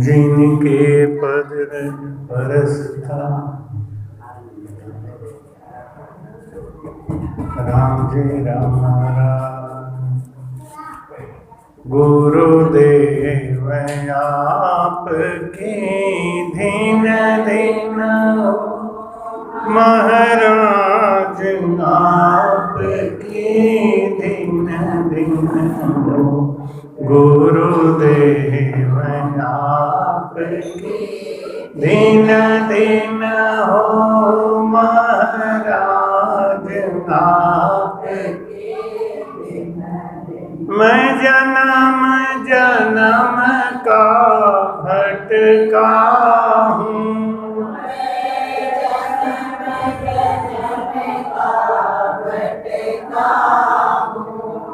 जिनके पद परस था। राम जी राम राम। गुरुदेव आपकी धीन धीन महाराज आपकी धीन धीन गुरुदेव आपकी दीन दीन हो महाराज आपकी। मैं जन्म जन्म का भटका हूँ,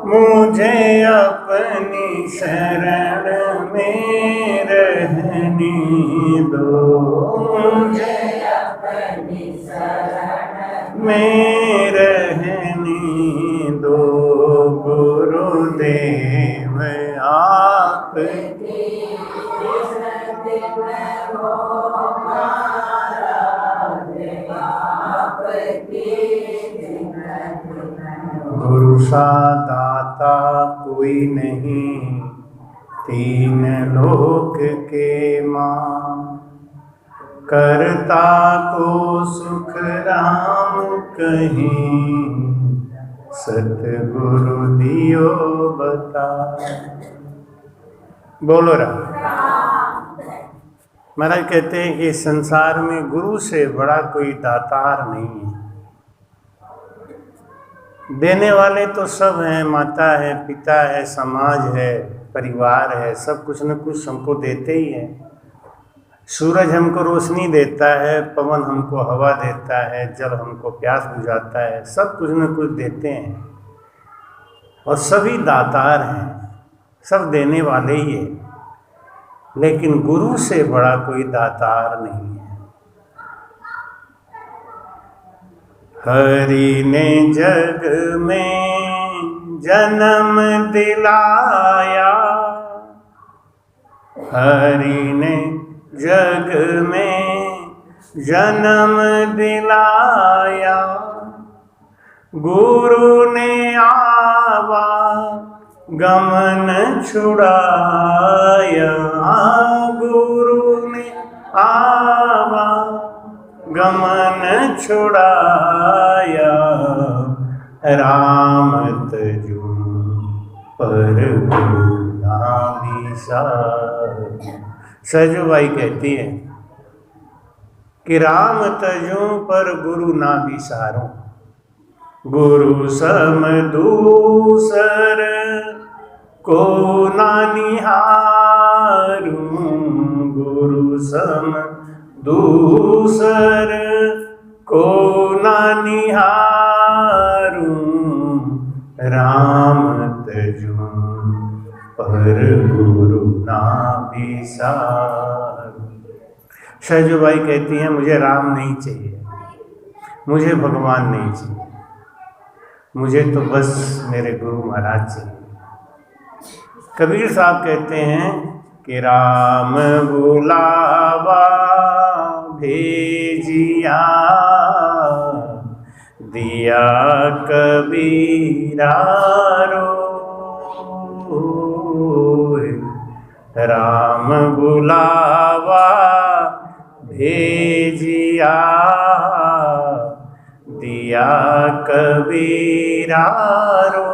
मुझे अपनी शरण में रहने दो, मुझे अपनी शरण में रहने दो। गुरुदेव आपकी गुरु सा दाता कोई नहीं, तीन लोक के मान। करता को सुख राम कहीं, सतगुरु दियो बता। बोलो राम। महाराज कहते हैं कि संसार में गुरु से बड़ा कोई दातार नहीं है। देने वाले तो सब हैं, माता है, पिता है, समाज है, परिवार है, सब कुछ न कुछ हमको देते ही हैं। सूरज हमको रोशनी देता है, पवन हमको हवा देता है, जल हमको प्यास बुझाता है, सब कुछ न कुछ देते हैं और सभी दातार हैं, सब देने वाले ही हैं। लेकिन गुरु से बड़ा कोई दातार नहीं है। हरि ने जग में जन्म दिलाया, हरि ने जग में जन्म दिलाया। गुरु ने आवा गमन छुड़ाया, गुरु ने आवा गमन छुड़ाया। राम तजु पर सजुबाई कहती है कि राम तजू पर गुरु ना बिसारो। गुरु सम दूसर को ना निहारूं, गुरु सम दूसर को ना निहारूं। राम तजू पर गुरु ना बिसारूं। सजुबाई कहती हैं मुझे राम नहीं चाहिए, मुझे भगवान नहीं चाहिए, मुझे तो बस मेरे गुरु महाराज चाहिए। कबीर साहब कहते हैं कि राम बुलावा भेजिया, दिया कबीरा रो। राम बुलावा भेजिया, दिया कबीरा रो।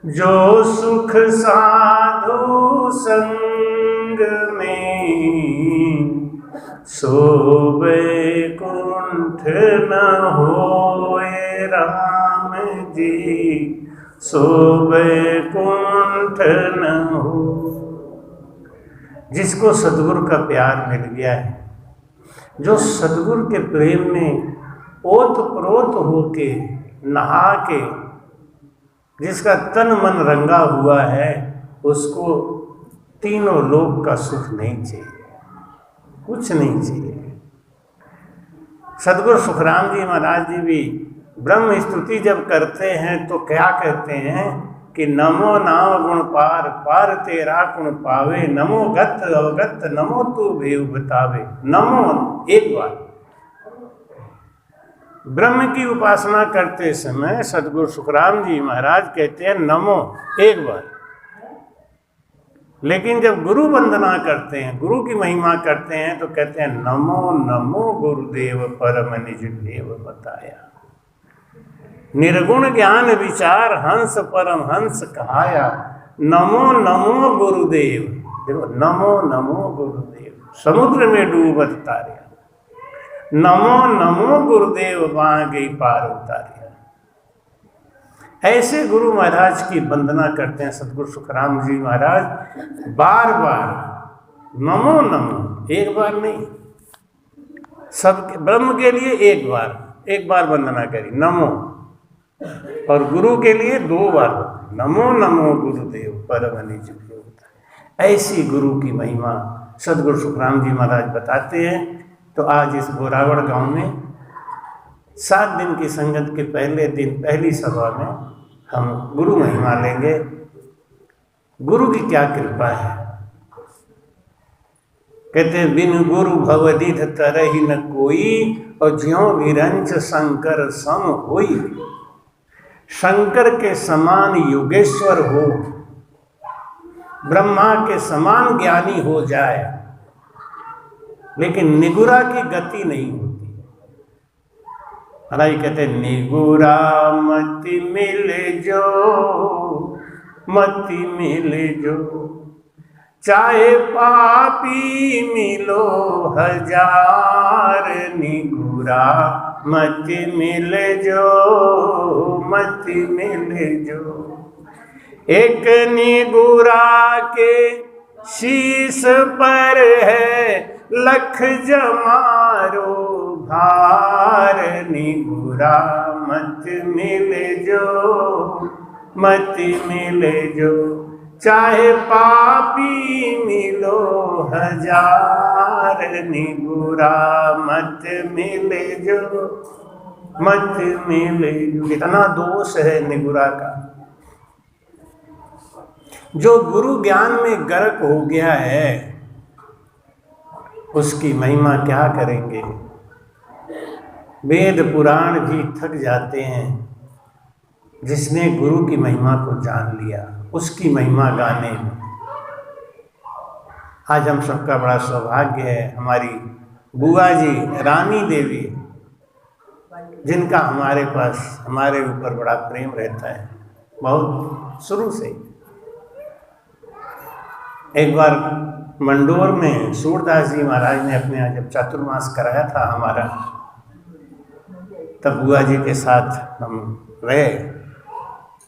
जो सुख साधु संग में, सो बैकुंठ न होए राम जी, सो बैकुंठ न हो। जिसको सद्गुरु का प्यार मिल गया है, जो सद्गुरु के प्रेम में ओतप्रोत होके नहा के जिसका तन मन रंगा हुआ है, उसको तीनों लोक का सुख नहीं चाहिए, कुछ नहीं चाहिए। सद्गुरु सुखराम जी महाराज जी भी ब्रह्म स्तुति जब करते हैं तो क्या कहते हैं कि नमो नाम गुण पार, पार तेरा गुण पावे, नमो गत अवगत, नमो तू भेव बतावे। नमो एक बार। ब्रह्म की उपासना करते समय सदगुरु सुखराम जी महाराज कहते हैं नमो एक बार। लेकिन जब गुरु वंदना करते हैं, गुरु की महिमा करते हैं, तो कहते हैं नमो नमो गुरुदेव परम निज देव बताया। निर्गुण ज्ञान विचार हंस परम हंस कहाया, नमो नमो गुरुदेव। देखो नमो नमो गुरुदेव, समुद्र में डूबत तारिया, नमो नमो गुरुदेव वहां गई पार उतारिया। ऐसे गुरु महाराज की वंदना करते हैं सदगुरु सुखराम जी महाराज, बार बार नमो नमो, एक बार नहीं। सब ब्रह्म के लिए एक बार वंदना करी नमो, और गुरु के लिए 2 बार नमो नमो गुरुदेव परम निज देव। ऐसी गुरु की महिमा सदगुरु सुखराम जी महाराज बताते हैं। तो आज इस बोरावड़ गांव में 7 दिन की संगत के पहले दिन पहली सभा में हम गुरु महिमा लेंगे। गुरु की क्या कृपा है। कहते हैं बिन गुरु भवदिध तरहि न कोई, और ज्यों विरंच शंकर सम होई। शंकर के समान योगेश्वर हो, ब्रह्मा के समान ज्ञानी हो जाए, लेकिन निगुरा की गति नहीं होती। महाराज कहते निगुरा मति मिले जो, मति मिले जो, चाहे पापी मिलो 1000, निगुरा मति मिले जो, मति मिले जो। एक निगुरा के शीश पर है लख जमारो भार, निगुरा मत मिले जो, मत मिले जो, चाहे पापी मिलो 1000, निगुरा मत मिले जो, मत मिले जो। कितना दोष है निगुरा का। जो गुरु ज्ञान में गर्क हो गया है उसकी महिमा क्या करेंगे। वेद पुराण भी थक जाते हैं। जिसने गुरु की महिमा को जान लिया उसकी महिमा गाने में। आज हम सबका बड़ा सौभाग्य है, हमारी बुआ जी रानी देवी, जिनका हमारे पास हमारे ऊपर बड़ा प्रेम रहता है बहुत शुरू से। एक बार मंडोर में सूरदास जी महाराज ने अपने यहाँ जब चातुर्मास कराया था हमारा, तब बुआ जी के साथ हम रहे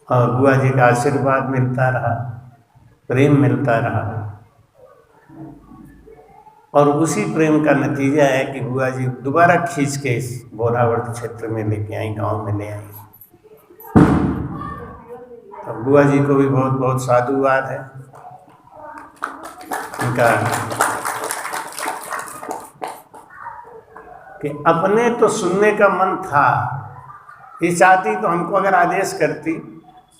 और बुआ जी का आशीर्वाद मिलता रहा, प्रेम मिलता रहा। और उसी प्रेम का नतीजा है कि बुआ जी दोबारा खींच के इस बोरावड़ क्षेत्र में लेके आई, गांव में ले आई। तो बुआ जी को भी बहुत बहुत साधुवाद है उनका कि अपने तो सुनने का मन था। ये चाहती तो हमको अगर आदेश करती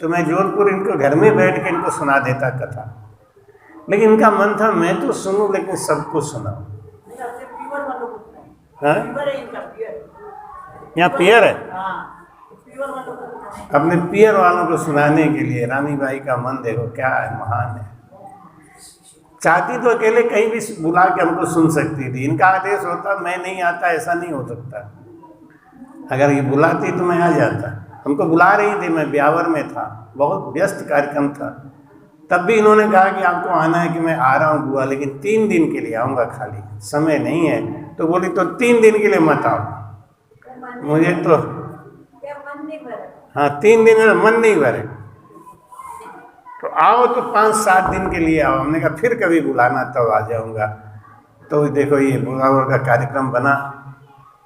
तो मैं जोधपुर इनको घर में बैठ के इनको सुना देता कथा, लेकिन इनका मन था मैं तो सुनूं लेकिन सबको सुनाऊं। यहाँ पियर है, अपने पियर वालों को सुनाने के लिए रामी बाई का मन देखो क्या है, महान है। चाहती तो अकेले कहीं भी बुला के हमको सुन सकती थी, इनका आदेश होता मैं नहीं आता, ऐसा नहीं हो सकता। अगर ये बुलाती तो मैं आ जाता। हमको बुला रही थी, मैं ब्यावर में था, बहुत व्यस्त कार्यक्रम था, तब भी इन्होंने कहा कि आपको आना है कि मैं आ रहा हूँ बुआ, लेकिन 3 दिन के लिए आऊँगा, खाली समय नहीं है। तो बोली तो 3 दिन के लिए मत आओ, मुझे तो हाँ 3 दिन में मन नहीं भरे, तो आओ तो 5-7 दिन के लिए आओ। हमने कहा फिर कभी बुलाना तब आ जाऊँगा। तो देखो ये बोरावड़ का कार्यक्रम बना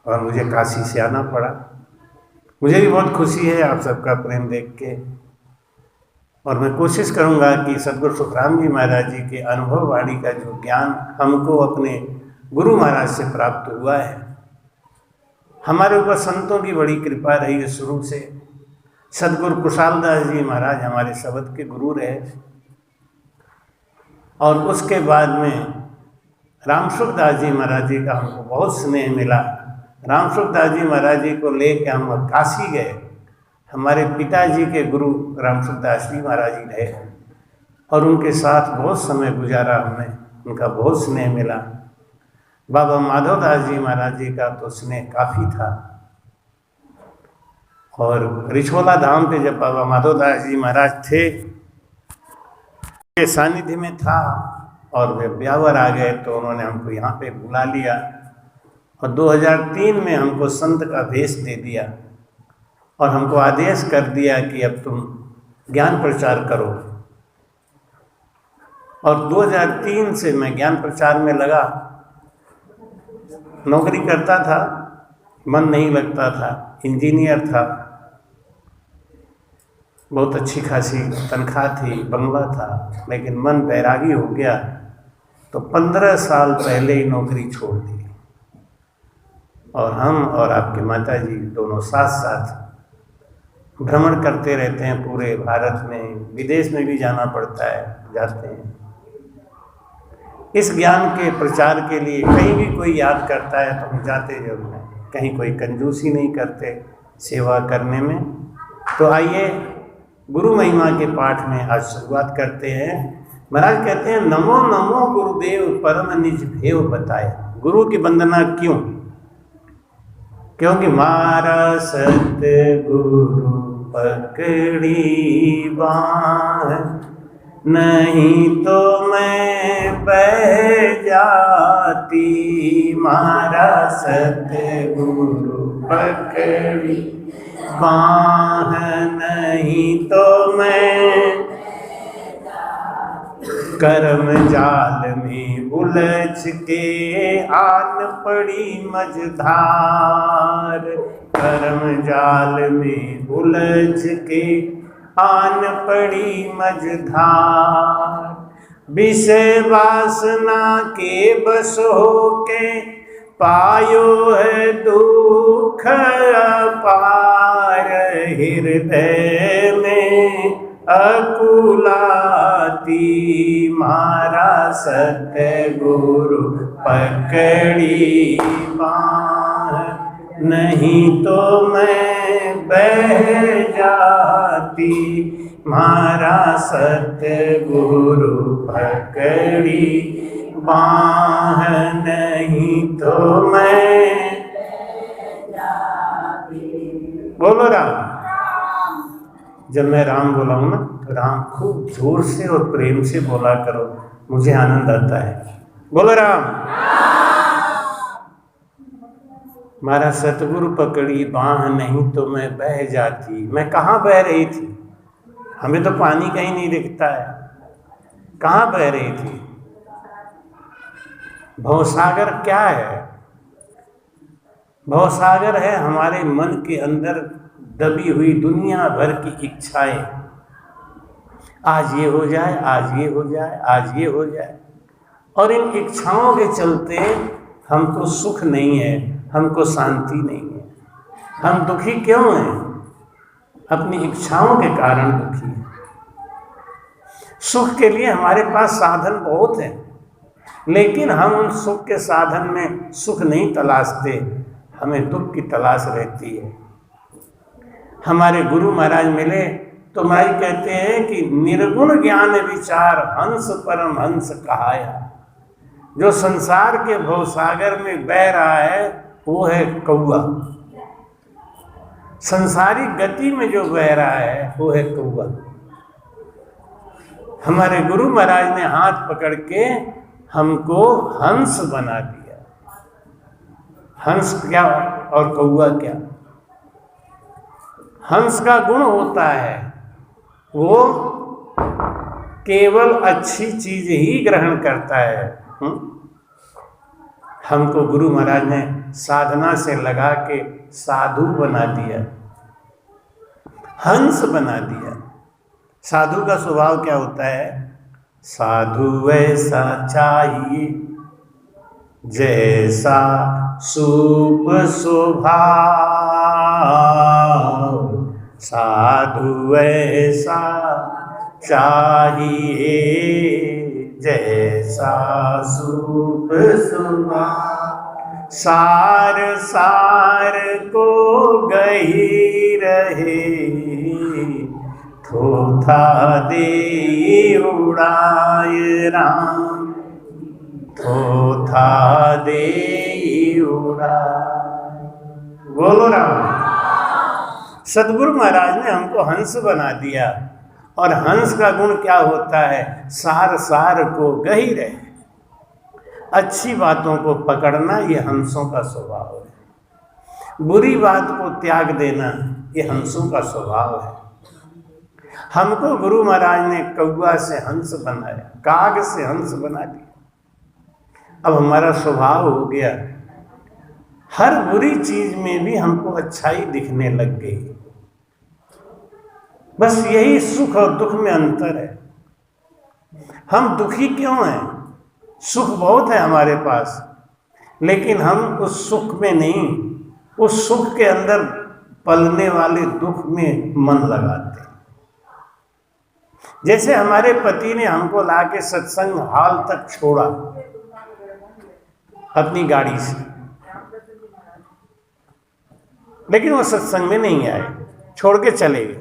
और मुझे काशी से आना पड़ा। मुझे भी बहुत खुशी है आप सबका प्रेम देख के, और मैं कोशिश करूंगा कि सदगुरु सुखराम जी महाराज जी के अनुभव वाणी का जो ज्ञान हमको अपने गुरु महाराज से प्राप्त हुआ है, हमारे ऊपर संतों की बड़ी कृपा रही है शुरू से। सदगुरु कुशालदास जी महाराज हमारे शब्द के गुरु रहे। और उसके बाद में रामसुखदास जी महाराज जी का हमको बहुत स्नेह मिला। रामसुखदास जी महाराज जी को लेकर हम काशी गए। हमारे पिताजी के गुरु रामसुखदास जी महाराज जी रहे और उनके साथ बहुत समय गुजारा हमने, उनका बहुत स्नेह मिला। बाबा माधवदास जी महाराज जी का तो स्नेह काफ़ी था। और रिछोला धाम पे जब बाबा माधवदास जी महाराज थे के सानिध्य में था और वे ब्यावर आ गए तो उन्होंने हमको यहाँ पे बुला लिया और 2003 में हमको संत का भेष दे दिया और हमको आदेश कर दिया कि अब तुम ज्ञान प्रचार करो। और 2003 से मैं ज्ञान प्रचार में लगा। नौकरी करता था, मन नहीं लगता था, इंजीनियर था, बहुत अच्छी खासी तनख्वाह थी, बंगला था, लेकिन मन बैरागी हो गया तो 15 साल पहले ही नौकरी छोड़ दी। और हम और आपके माता जी दोनों साथ साथ भ्रमण करते रहते हैं पूरे भारत में, विदेश में भी जाना पड़ता है, जाते हैं। इस ज्ञान के प्रचार के लिए कहीं भी कोई याद करता है तो हम जाते जरूर हैं, कहीं कोई कंजूसी नहीं करते सेवा करने में। तो आइए गुरु महिमा के पाठ में आज शुरुआत करते हैं। महाराज कहते हैं नमो नमो गुरुदेव परम निज भेव बताए। गुरु की वंदना क्यों? क्योंकि मारा सतगुरु पकड़ी बाँह, नहीं तो मैं बह जाती। मारा सतगुरु पकड़ी बाँह, नहीं तो मैं कर्म जाल में उलझ के आन पड़ी मझधार। कर्म जाल में उलझ के आन पड़ी मझधार। विषय वासना के बस होके पायो है दुख अपार। हृदय में अकुलाती मारा सतगुरु पकड़ी बाँह, नहीं तो मैं बह जाती। मारा सतगुरु पकड़ी बाँह, नहीं तो मैं बोलो राम। जब मैं राम बोलाऊं ना तो राम खूब जोर से और प्रेम से बोला करो, मुझे आनंद आता है। बोलो राम। मारा सतगुरु पकड़ी बाँह, नहीं तो मैं बह जाती। मैं कहाँ बह रही थी? हमें तो पानी कहीं नहीं दिखता है, कहाँ बह रही थी? भवसागर क्या है? भवसागर है हमारे मन के अंदर दबी हुई दुनिया भर की इच्छाएं। आज ये हो जाए, आज ये हो जाए, आज ये हो जाए। और इन इच्छाओं के चलते हमको सुख नहीं है, हमको शांति नहीं है। हम दुखी क्यों हैं? अपनी इच्छाओं के कारण दुखी हैं। सुख के लिए हमारे पास साधन बहुत हैं, लेकिन हम उन सुख के साधन में सुख नहीं तलाशते, हमें दुख की तलाश रहती है। हमारे गुरु महाराज मिले तो महाराज कहते हैं कि निर्गुण ज्ञान विचार हंस परम हंस कहाया। जो संसार के भवसागर में बह रहा है वो है कौआ। संसारिक गति में जो बह रहा है वो है कौआ। हमारे गुरु महाराज ने हाथ पकड़ के हमको हंस बना दिया। हंस क्या और कौआ क्या? हंस का गुण होता है वो केवल अच्छी चीज ही ग्रहण करता है। हमको गुरु महाराज ने साधना से लगा के साधु बना दिया, हंस बना दिया। साधु का स्वभाव क्या होता है? साधु ऐसा चाहिए जैसा सूप स्वभाव, साधु ऐसा चाहिए जैसा सूप सुना, सार सार को गही रहे, थोथा दे उड़ाए राम, थोथा दे उड़ाए। बोलो राम। सदगुरु महाराज ने हमको हंस बना दिया, और हंस का गुण क्या होता है? सार सार को गही रहे, अच्छी बातों को पकड़ना ये हंसों का स्वभाव है, बुरी बात को त्याग देना ये हंसों का स्वभाव है। हमको गुरु महाराज ने कौवा से हंस बनाया, काग से हंस बना दिया। अब हमारा स्वभाव हो गया, हर बुरी चीज में भी हमको अच्छाई दिखने लग गई। बस यही सुख और दुख में अंतर है। हम दुखी क्यों हैं? सुख बहुत है हमारे पास, लेकिन हम उस सुख में नहीं, उस सुख के अंदर पलने वाले दुख में मन लगाते हैं। जैसे हमारे पति ने हमको लाके सत्संग हॉल तक छोड़ा अपनी गाड़ी से, लेकिन वो सत्संग में नहीं आए, छोड़ के चले गए।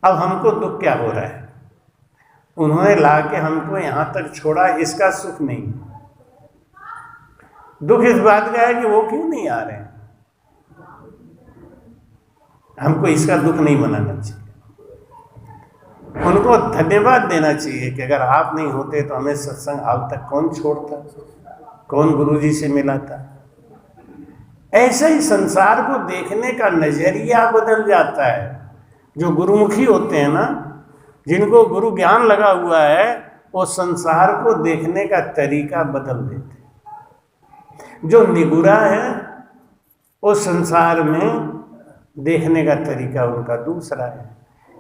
अब हमको दुख क्या हो रहा है? उन्होंने लाके हमको यहां तक छोड़ा, इसका सुख नहीं। दुख इस बात का है कि वो क्यों नहीं आ रहे हैं। हमको इसका दुख नहीं मनाना चाहिए, उनको धन्यवाद देना चाहिए कि अगर आप नहीं होते तो हमें सत्संग हाल तक कौन छोड़ता, कौन गुरुजी से मिलाता। ऐसे ही संसार को देखने का नजरिया बदल जाता है। जो गुरुमुखी होते हैं ना, जिनको गुरु ज्ञान लगा हुआ है, वो संसार को देखने का तरीका बदल देते हैं। जो निगुरा है वो संसार में देखने का तरीका उनका दूसरा है।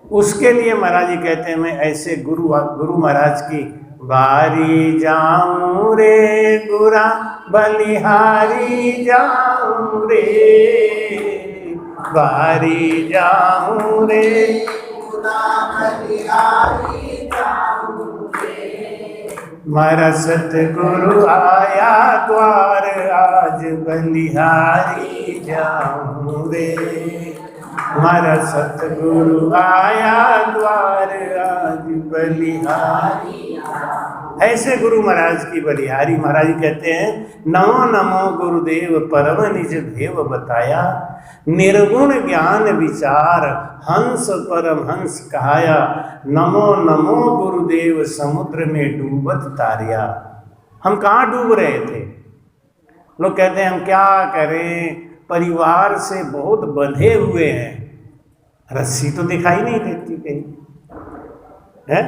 उसके लिए महाराज जी कहते हैं, मैं ऐसे गुरु महाराज की बारी जाऊं रे गुरा बलिहारी जाऊं रे, बारी जाऊं रे गुरा बलिहारी जाऊं रे, मारा सतगुरु आया द्वार आज बलिहारी जाऊं रे, हमारा सतगुरु आया द्वार आज बलिहारी। ऐसे गुरु महाराज की बलिहारी। महाराज कहते हैं, नमो नमो गुरुदेव परम निज देव बताया, निर्गुण ज्ञान विचार हंस परम हंस कहाया, नमो नमो गुरुदेव समुद्र में डूबत तारिया। हम कहाँ डूब रहे थे? लोग कहते हैं हम क्या करें, परिवार से बहुत बंधे हुए हैं, रस्सी तो दिखाई नहीं देती कहीं है,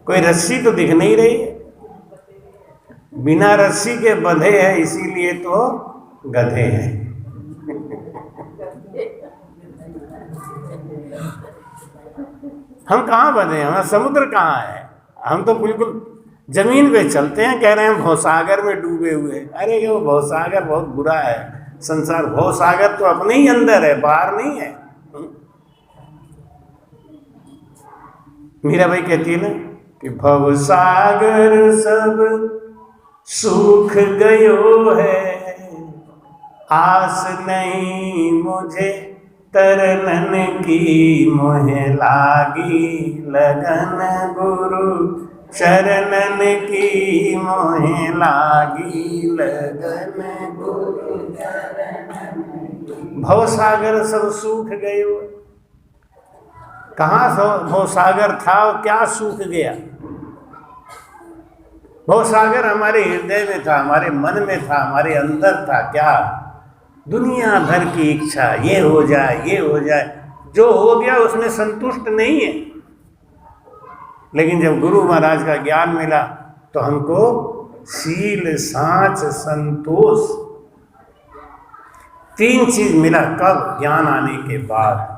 कोई रस्सी तो दिख नहीं रही है, बिना रस्सी के बंधे हैं, इसीलिए तो गधे हैं। हम कहाँ बंधे हैं? हमारा समुद्र कहाँ है? हम तो बिल्कुल जमीन पे चलते हैं, कह रहे हैं भवसागर में डूबे हुए। अरे वो भवसागर बहुत बुरा है, संसार भवसागर तो अपने ही अंदर है, बाहर नहीं है। मीराबाई कहती है ना कि भवसागर सब सूख गयो है, आस नहीं मुझे तरनन की, मोहे लागी लगन गुरु शरणन की, मोहे लागी लगन गुरु। भवसागर सब सूख गयो। कहाँ भवसागर था और क्या सूख गया? भवसागर हमारे हृदय में था, हमारे मन में था, हमारे अंदर था। क्या? दुनिया भर की इच्छा, ये हो जाए, ये हो जाए। जो हो गया उसमें संतुष्ट नहीं है। लेकिन जब गुरु महाराज का ज्ञान मिला तो हमको शील, सांच, संतोष, तीन चीज मिला। कब? ज्ञान आने के बाद।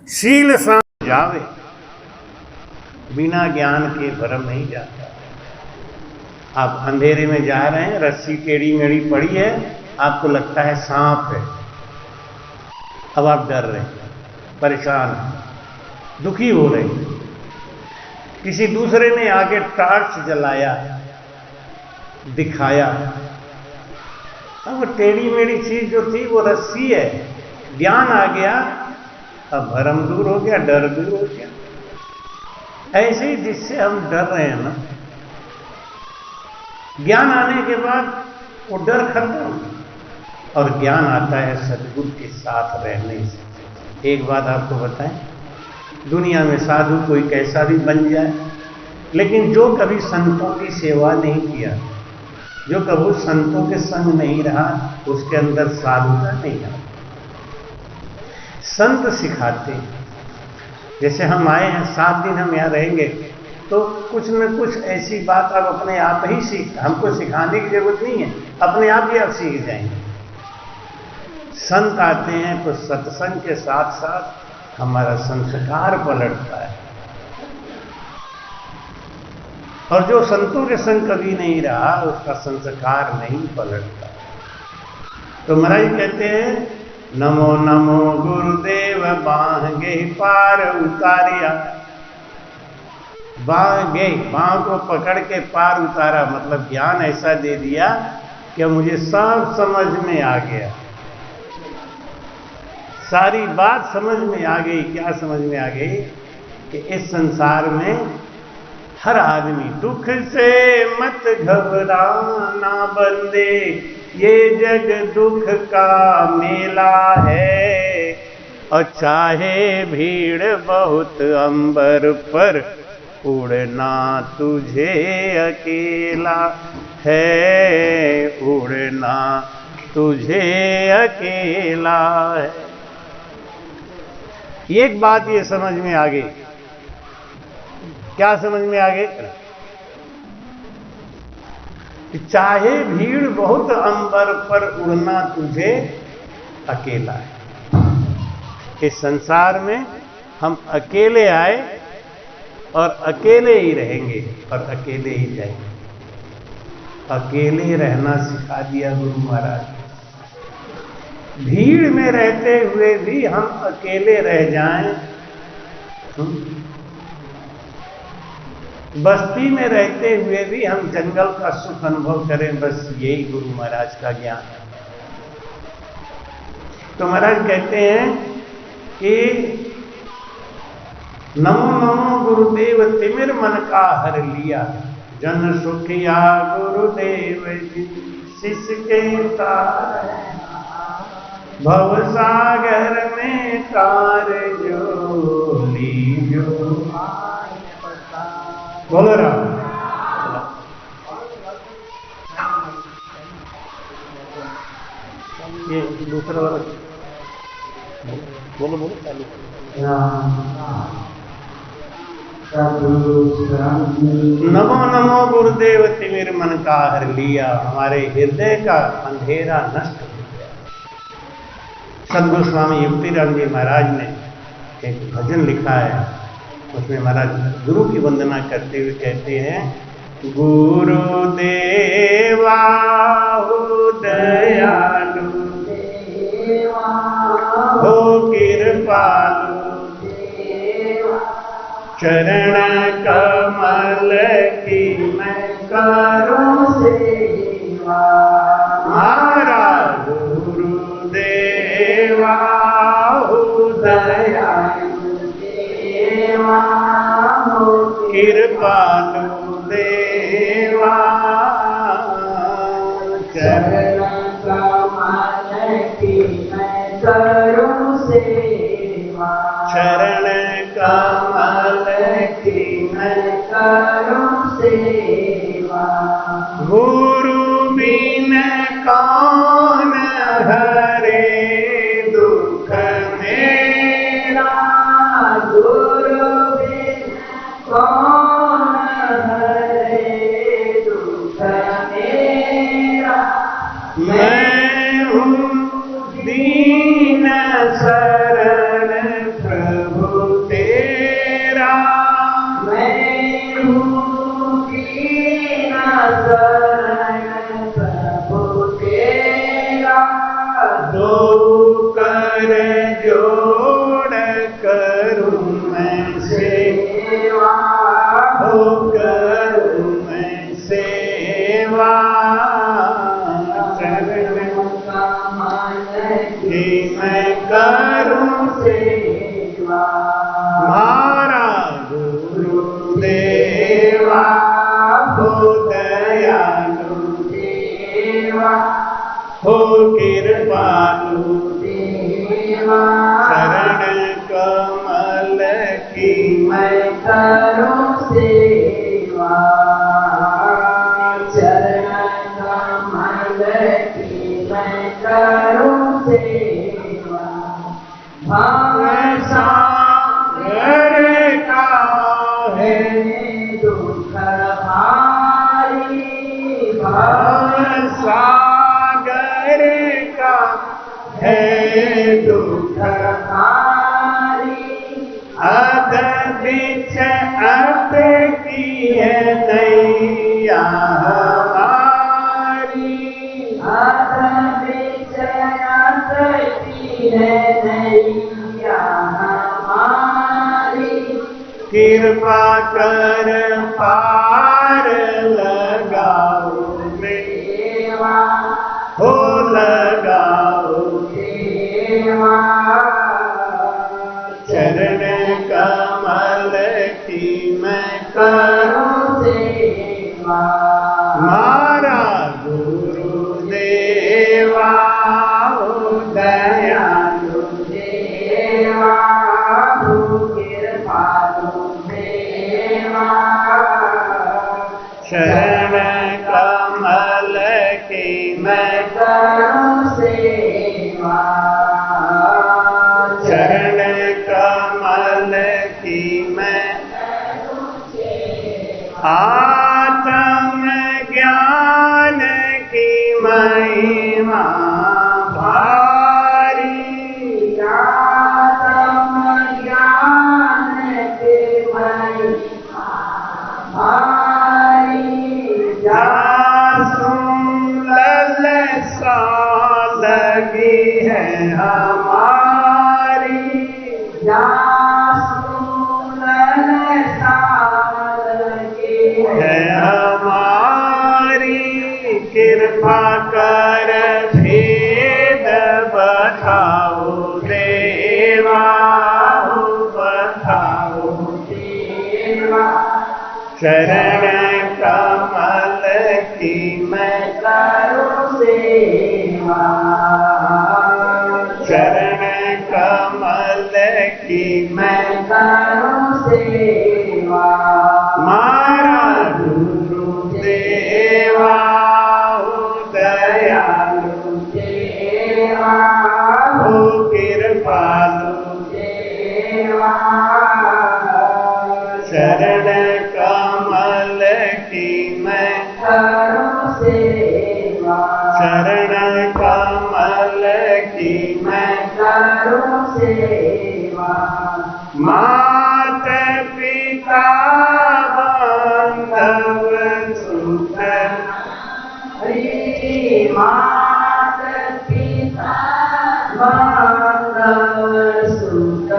शील सांच जावे, बिना ज्ञान के भरम नहीं जाता। आप अंधेरे में जा रहे हैं, रस्सी टेढ़ी मेढ़ी पड़ी है, आपको लगता है सांप है, अब आप डर रहे हैं, परेशान हैं, दुखी हो रहे हैं। किसी दूसरे ने आके टॉर्च जलाया, दिखाया, अब वो टेढ़ी मेढ़ी चीज जो थी वो रस्सी है, ज्ञान आ गया, अब भरम दूर हो गया, डर दूर हो गया। ऐसे ही जिससे हम डर रहे हैं ना, ज्ञान आने के बाद वो डर खत्म, और ज्ञान आता है सदगुरु के साथ रहने से। एक बात आपको बताएं, दुनिया में साधु कोई कैसा भी बन जाए, लेकिन जो कभी संतों की सेवा नहीं किया, जो कभी संतों के संग नहीं रहा, उसके अंदर साधुता नहीं आती। संत सिखाते, जैसे हम आए हैं 7 दिन हम यहाँ रहेंगे, तो कुछ न कुछ ऐसी बात आप अपने आप ही सीख, हमको सिखाने की जरूरत नहीं है, अपने आप ही आप सीख जाएंगे। संत आते हैं तो सत्संग के साथ साथ हमारा संस्कार पलटता है, और जो संतों के संग कभी नहीं रहा उसका संस्कार नहीं पलटता। तो महाराज कहते हैं, नमो नमो गुरुदेव बांगे पार उतारिया। बांगे, बांह को पकड़ के पार उतारा, मतलब ज्ञान ऐसा दे दिया कि मुझे सब समझ में आ गया, सारी बात समझ में आ गई। क्या समझ में आ गई? कि इस संसार में हर आदमी दुख से मत घबराना बंदे, ये जग दुख का मेला है, और चाहे भीड़ बहुत अंबर पर, उड़ना तुझे अकेला है, उड़ना तुझे अकेला है। एक बात ये समझ में आ गई। क्या समझ में आ गई? कि चाहे भीड़ बहुत अंबर पर, उड़ना तुझे अकेला है। इस संसार में हम अकेले आए और अकेले ही रहेंगे और अकेले ही जाएंगे। अकेले रहना सिखा दिया गुरु महाराज। भीड़ में रहते हुए भी हम अकेले रह जाएं, बस्ती में रहते हुए भी हम जंगल का सुख अनुभव करें, बस यही गुरु महाराज का ज्ञान है। तो महाराज कहते हैं कि नमो नमो गुरुदेव तिमिर मन का हर लिया, जन सुखिया गुरुदेव जी शिष्य के तार, भव सागर में तार जो लीजो। बोलो राम। ये दूसरा वाला बोलो बोलो चालू। नमो नमो गुरुदेव तिमिर मन का हर लिया, हमारे हृदय का अंधेरा नष्ट हो गया। सद्गुरु स्वामी युक्तिराम जी महाराज ने एक भजन लिखा है, उसमें महाराज गुरु की वंदना करते हुए कहते हैं, गुरु देवा हो दयालु, हो कृपालु, चरण कमल की मैं करूं सेवा, हमारा गुरु देवा हो दयालु, कृपालु देवा, चरण कमल की मैं करूं सेवा, चरण कमल की मैं करूं सेवा, गुरु बिन कौन हरे दुख मेरा, गुरु बिन कौन हरे दुख मेरा, मैं हूँ दीन शरण प्रभु तेरा, मैं हूँ दीन शरण प्रभु तेरा, करूं मैं सेवा, हो करूं मैं सेवा, चरण कमल की मैं करूं सेवा, मारा गुरुदेवा हो दयालु देवा, हो कृपालु देवा, चरण कमल की मैं करूं सेवा, चरण कमल की मैं करूं सेवा, भाव सागर का है दुख भारी, भाव सागर का है दुख भारी, अध बिच अटकी है नैया हमारी, अध बिच अटकी है नैया हमारी, कृपा कर पार लगाओ देवा, हो लगाओ देवा, चरण कमल की मैं करूं सेवा, मारा गुरुदेवा हो दयालु देवा, हो कृपालु देवा, चरण कमल की मैं करूं सेवा, चरण कमल की मैं करूं सेवा, आत्म ज्ञान की महिमा भारी, आत्म ज्ञान की महिमा भारी, ललसा लगी है हमारी, ललसा लगी है हमारी, कृपा कर भेद बताओ देवा, हो बताओ देवा, चरण कमल की मैं करूं सेवा, चरण कमल की मैं करूं सेवा, मारा गुरुदेवा हो दयालु देवा, हो कृपालु देवा, चरण कमल की मैं करूं सेवा, चरण कमल की मैं करूं सेवा, मात पिता बांधव सुत, मात पिता बांधव सुत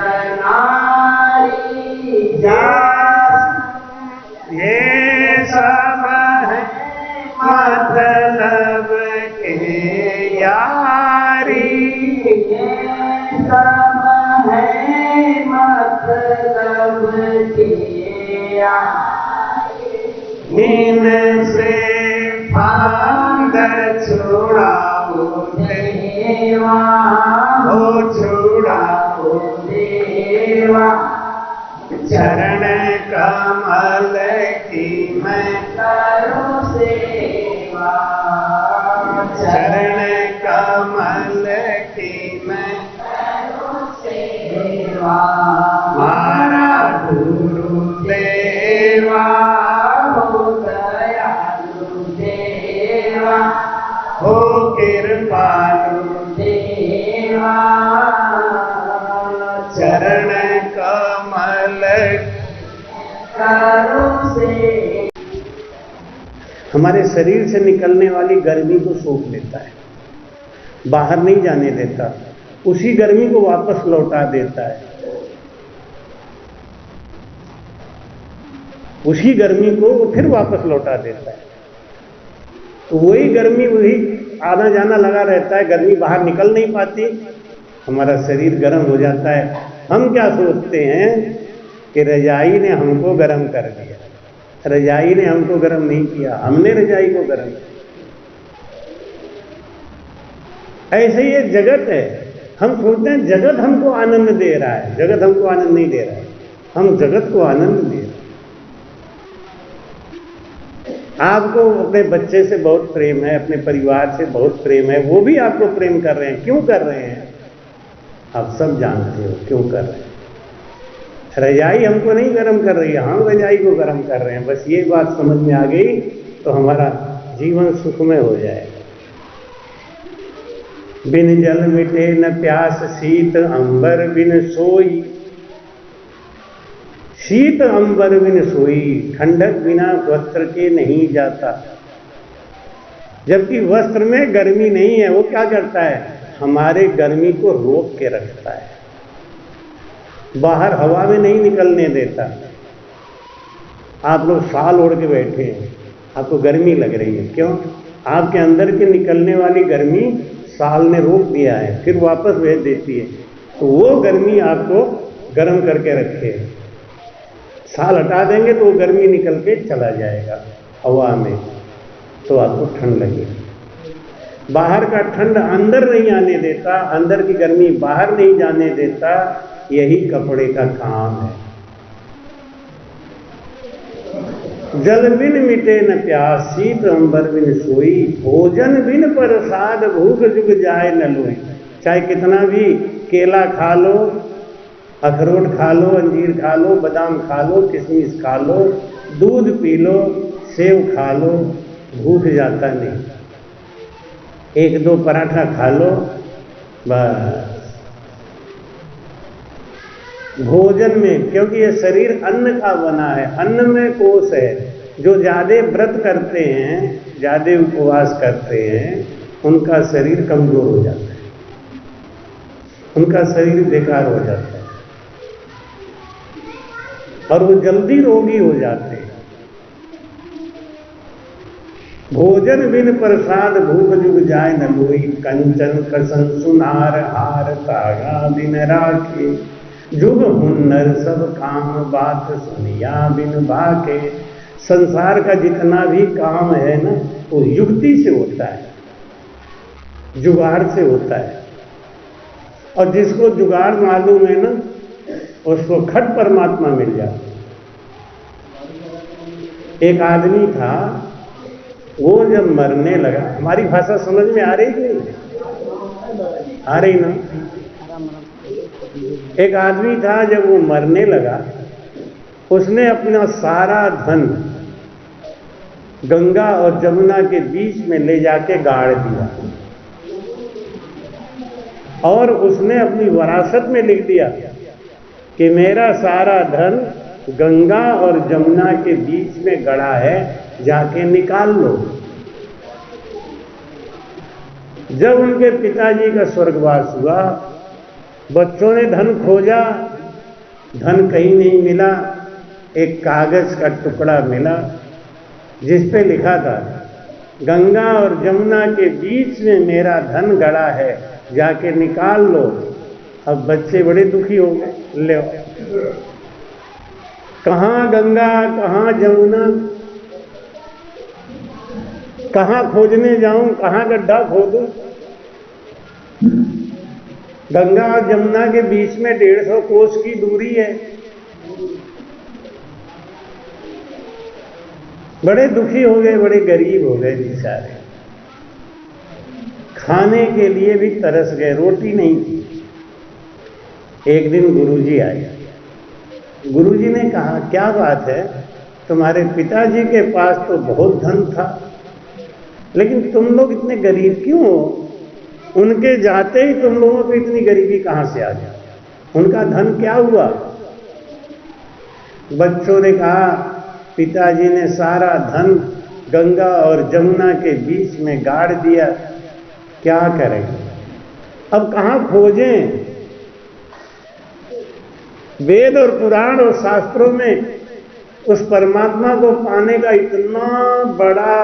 नारी, ये सब है मतलब के यारी, ये सब है मतलब के यारी, इनसे फांद छुड़ाओ देवा, हो छुड़ाओ देवा, चरण कमल की मैं करूं सेवा, चरण कमल की मैं करूं सेवा, मारा गुरुदेवा हो दयालु देवा, हो कृपालु देवा, चरण कमल करूं सेवा। हमारे शरीर से निकलने वाली गर्मी को सोख लेता है, बाहर नहीं जाने देता, उसी गर्मी को वापस लौटा देता है। उसी गर्मी को वो फिर वापस लौटा देता है। तो वही गर्मी वही आना जाना लगा रहता है, गर्मी बाहर निकल नहीं पाती, हमारा शरीर गर्म हो जाता है। हम क्या सोचते हैं कि रजाई ने हमको गर्म कर दिया। रजाई ने हमको गर्म नहीं किया, हमने रजाई को गर्म किया। ऐसे ये जगत है। हम सोचते हैं जगत हमको आनंद दे रहा है, जगत हमको आनंद नहीं दे रहा है, हम जगत को आनंद दे रहे हैं। आपको अपने बच्चे से बहुत प्रेम है, अपने परिवार से बहुत प्रेम है, वो भी आपको प्रेम कर रहे हैं। क्यों कर रहे हैं आप सब जानते हो क्यों कर रहे हैं। रजाई हमको नहीं गर्म कर रही है, हम रजाई को गर्म कर रहे हैं। बस ये बात समझ में आ गई तो हमारा जीवन सुखमय हो जाएगा। बिन जल मिटे न प्यास, शीत अंबर बिन सोई। शीत अंबर बिन सोई, ठंडक बिना वस्त्र के नहीं जाता। जबकि वस्त्र में गर्मी नहीं है, वो क्या करता है, हमारे गर्मी को रोक के रखता है, बाहर हवा में नहीं निकलने देता। आप लोग शाल ओढ़ के बैठे हैं, आपको गर्मी लग रही है, क्यों? आपके अंदर की निकलने वाली गर्मी शाल ने रोक दिया है, फिर वापस भेज देती है। तो वो गर्मी आपको गर्म करके रखे। शाल हटा देंगे तो वो गर्मी निकल के चला जाएगा हवा में, तो आपको ठंड लगेगी। बाहर का ठंड अंदर नहीं आने देता, अंदर की गर्मी बाहर नहीं जाने देता। यही कपड़े का काम है। जल बिन मिटे न प्यास, शीत अंबर बिन सोई। भोजन बिन प्रसाद, भूख जुग जाए न लोई। चाहे कितना भी केला खा लो, अखरोट खा लो, अंजीर खा लो, बादाम खा लो, किशमिश खा लो, दूध पी लो, सेव खा लो, भूख जाता नहीं। एक दो पराठा खा लो, बस। भोजन में, क्योंकि ये शरीर अन्न का बना है, अन्न में कोष है। जो ज्यादा व्रत करते हैं, ज्यादा उपवास करते हैं, उनका शरीर कमजोर हो जाता है, उनका शरीर बेकार हो जाता है और वो जल्दी रोगी हो जाते हैं। भोजन बिन प्रसाद, भूख जुग जाए न लोई। कंचन कसन सुनार हार, तागा बिन राखे। जुग हुन्नर सब काम, बात सुनिया बिन बाके। संसार का जितना भी काम है ना, वो युक्ति से होता है, जुगाड़ से होता है। और जिसको जुगाड़ मालूम है ना, उसको खट परमात्मा मिल जाता। एक आदमी था, वो जब मरने लगा, हमारी भाषा समझ में आ रही कि नहीं आ रही ना? एक आदमी था, जब वो मरने लगा, उसने अपना सारा धन गंगा और जमुना के बीच में ले जाके गाड़ दिया और उसने अपनी विरासत में लिख दिया कि मेरा सारा धन गंगा और जमुना के बीच में गड़ा है, जाके निकाल लो। जब उनके पिताजी का स्वर्गवास हुआ, बच्चों ने धन खोजा, धन कहीं नहीं मिला। एक कागज का टुकड़ा मिला जिस पे लिखा था, गंगा और जमुना के बीच में मेरा धन गड़ा है, जाके निकाल लो। अब बच्चे बड़े दुखी हो गए, ले कहाँ गंगा, कहाँ जमुना, कहाँ खोजने जाऊं, कहाँ गड्ढा खोदूं? गंगा और जमुना के बीच में 150 कोस की दूरी है। बड़े दुखी हो गए, बड़े गरीब हो गए बेचारे, खाने के लिए भी तरस गए, रोटी नहीं थी। एक दिन गुरुजी आए। गुरुजी ने कहा, क्या बात है, तुम्हारे पिताजी के पास तो बहुत धन था, लेकिन तुम लोग इतने गरीब क्यों हो? उनके जाते ही तुम लोगों को इतनी गरीबी कहां से आ गई? उनका धन क्या हुआ? बच्चों ने कहा, पिताजी ने सारा धन गंगा और जमुना के बीच में गाड़ दिया, क्या करें? अब कहां खोजें? वेद और पुराण और शास्त्रों में उस परमात्मा को पाने का इतना बड़ा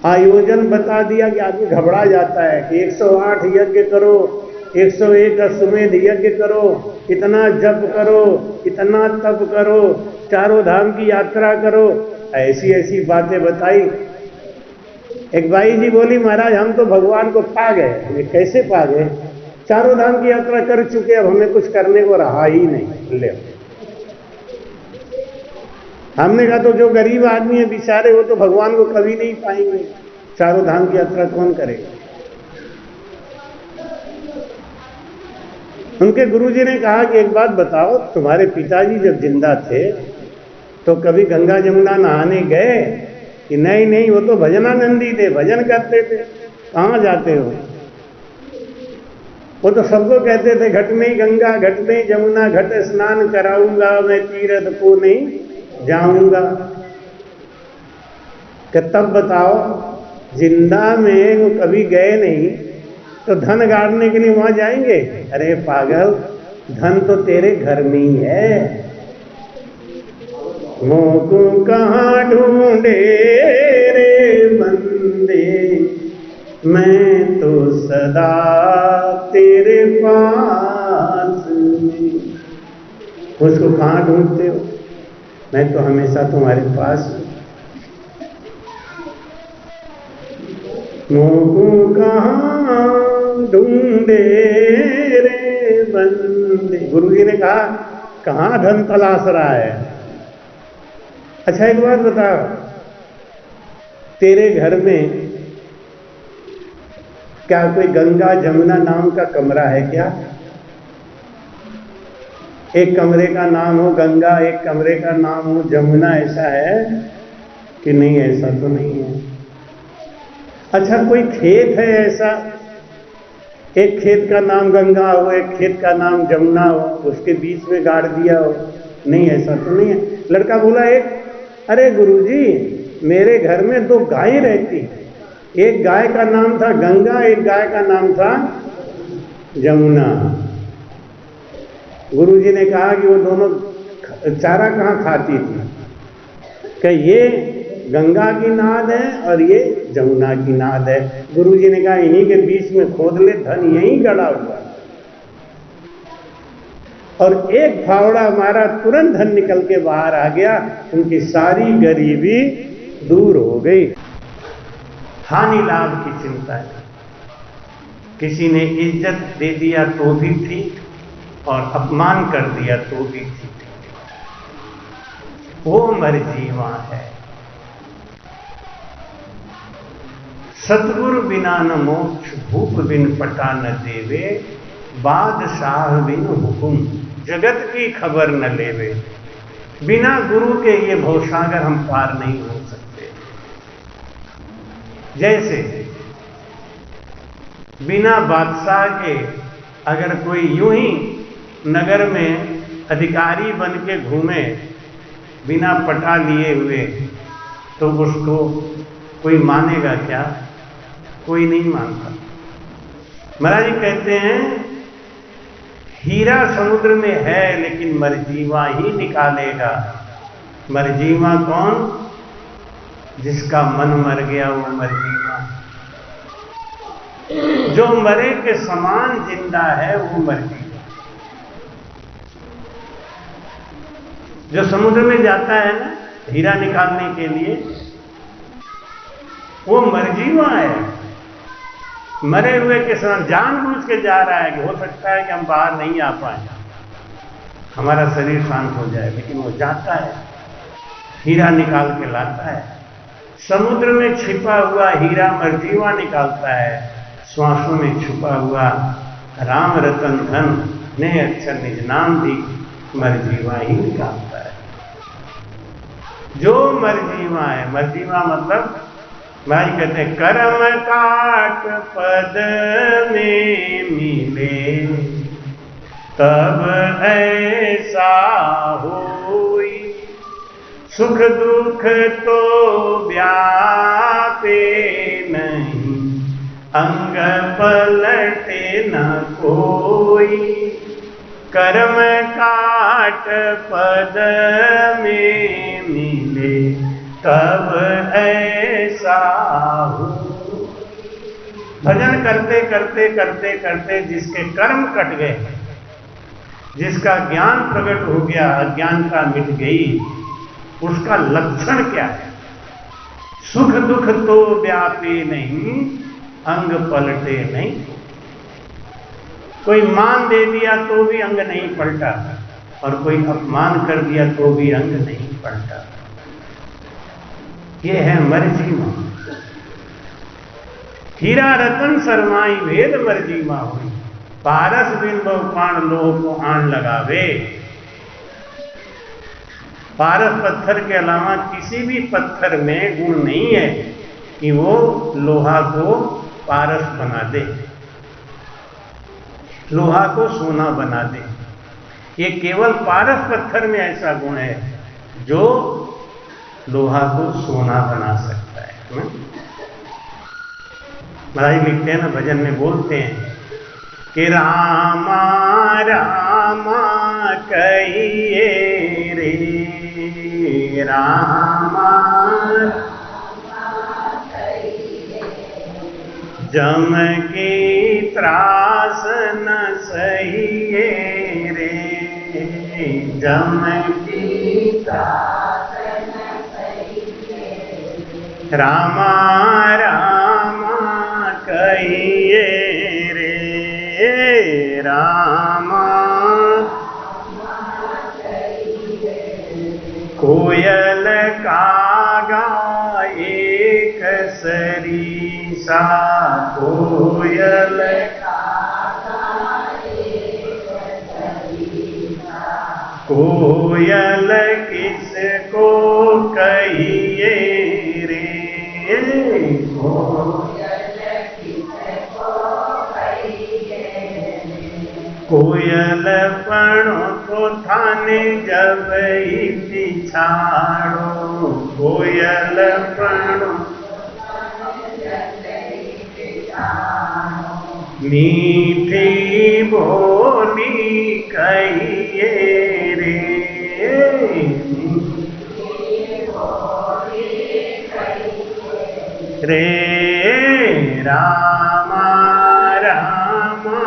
आयोजन बता दिया कि आदमी घबरा जाता है कि 108 यज्ञ करो, 101 अश्वमेध यज्ञ करो, इतना जप करो, इतना तप करो, चारों धाम की यात्रा करो, ऐसी ऐसी बातें बताई। एक बाई जी बोली, महाराज हम तो भगवान को पा गए। ये कैसे पा गए? चारों धाम की यात्रा कर चुके, अब हमें कुछ करने को रहा ही नहीं। ले हमने कहा तो जो गरीब आदमी है बेचारे, वो तो भगवान को कभी नहीं पाएंगे, चारों धाम की यात्रा कौन करेगा? उनके गुरुजी ने कहा कि एक बात बताओ, तुम्हारे पिताजी जब जिंदा थे तो कभी गंगा जमुना नहाने गए? कि नहीं नहीं, वो तो भजनानंदी थे, भजन करते थे। कहाँ जाते हो? वो तो सबको कहते थे घट में गंगा, घट में जमुना, घट स्नान कराऊंगा मैं, तीर्थ को नहीं जाऊंगा। कि तब बताओ, जिंदा में वो कभी गए नहीं तो धन गाड़ने के लिए वहां जाएंगे? अरे पागल, धन तो तेरे घर में ही है। मोको कहाँ ढूंढे रे बंदे, मैं तो सदा तेरे पास। उसको कहाँ ढूंढते हो? मैं तो हमेशा तुम्हारे पास हूं। मोको कहाँ ढूंढे रे बंदे। गुरुजी ने कहा कहाँ धन तलाश रहा है? अच्छा एक बात बता, तेरे घर में क्या कोई गंगा जमुना नाम का कमरा है क्या? एक कमरे का नाम हो गंगा, एक कमरे का नाम हो जमुना, ऐसा है कि नहीं? ऐसा तो नहीं है। अच्छा कोई खेत है ऐसा, एक खेत का नाम गंगा हो, एक खेत का नाम जमुना हो, उसके बीच में गाड़ दिया हो? नहीं, ऐसा तो नहीं है। लड़का बोला एक, अरे गुरुजी मेरे घर में 2 गाय रहती, एक गाय का नाम था गंगा, एक गाय का नाम था जमुना। गुरुजी ने कहा कि वो दोनों चारा कहाँ खाती थी? कि ये गंगा की नाद है और ये जमुना की नाद है। गुरुजी ने कहा इन्हीं के बीच में खोद ले, धन यहीं गड़ा हुआ। और एक फावड़ा मारा, तुरंत धन निकल के बाहर आ गया, उनकी सारी गरीबी दूर हो गई। हानि लाभ की चिंता है। किसी ने इज्जत दे दिया तो भी ठीक, और अपमान कर दिया तो भी ठीक। वो मर्जीवा है। सतगुरु बिना न मोक्ष, भूप बिन पटा न देवे, बादशाह बिन हुकुम, जगत की खबर न लेवे। बिना गुरु के ये भवसागर हम पार नहीं हो सकते। जैसे बिना बादशाह के अगर कोई यूं ही नगर में अधिकारी बन के घूमे बिना पटा लिए हुए, तो उसको कोई मानेगा क्या? कोई नहीं मानता। महाराज जी कहते हैं हीरा समुद्र में है लेकिन मरजीवा ही निकालेगा। मरजीवा कौन? जिसका मन मर गया वो मरजीवा। जो मरे के समान जिंदा है वो मरजीवा। जो समुद्र में जाता है ना हीरा निकालने के लिए, वो मरजीवा है। मरे हुए के साथ जानबूझ के जा रहा है कि हो सकता है कि हम बाहर नहीं आ पाए, हमारा शरीर शांत हो जाए, लेकिन वो जाता है, हीरा निकाल के लाता है। समुद्र में छिपा हुआ हीरा मरजीवा निकालता है। श्वासों में छुपा हुआ राम रतन धन ने अक्षर निज नाम भी मरजीवा ही निकालता है। जो मरजीवा है, मरजीवा मतलब भाई कहते हैं कर्म काट पद में मिले, तब ऐसा होई, सुख दुख तो व्यापे नहीं, अंग पलटे न कोई। कर्म काट पद में मिले तब ऐसा हो। भजन करते करते करते करते जिसके कर्म कट गए, जिसका ज्ञान प्रकट हो गया, अज्ञान का मिट गई, उसका लक्षण क्या है? सुख दुख तो व्यापे नहीं, अंग पलटे नहीं। कोई मान दे दिया तो भी अंग नहीं पलटा, और कोई अपमान कर दिया तो भी अंग नहीं पलटा। ये है मर्जीमा। हीरा रतन शर्माई भेद मर्जीमा हुई, पारस बिन पाण लोह को आन लगावे। पारस पत्थर के अलावा किसी भी पत्थर में गुण नहीं है कि वो लोहा को पारस बना दे, लोहा को सोना बना दे। ये केवल पारस पत्थर में ऐसा गुण है जो लोहा को सोना बना सकता है। महाराज लिखते हैं ना, भजन में बोलते हैं कि रामा रामा कहिए रे, रामा जम की त्रास न सहिए रे, जम की त्रास न सहिए, रामा रामा कहिए रे, रामा कोयल कागा एक सरीसा, कोयल कोयल किसको कहिए रे, कोयल पणो तो थाने जब ही पिछाड़ो, कोयल पणो मीठी बोली कहिए रे, रे रामा रामा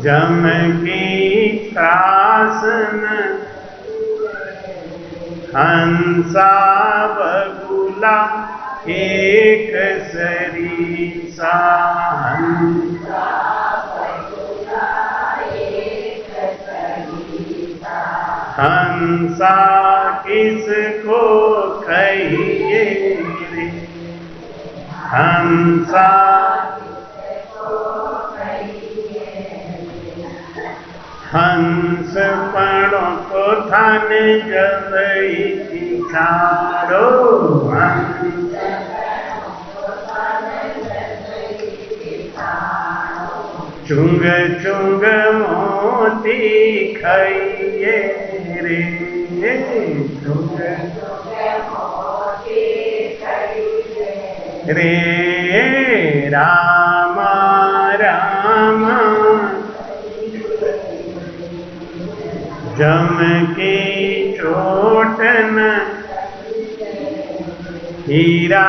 जम की त्रास न हंसा बगुला एक सरीसा, हंसा बगुला एक सरीसा, हंसा किसको कहिए रे, हंसा हंस पणो तो थाने जब ही छाड़ो, चुंग चुंग मोती खाइए रे, चुंग रे, रामा रामा जम की चोट न हीरा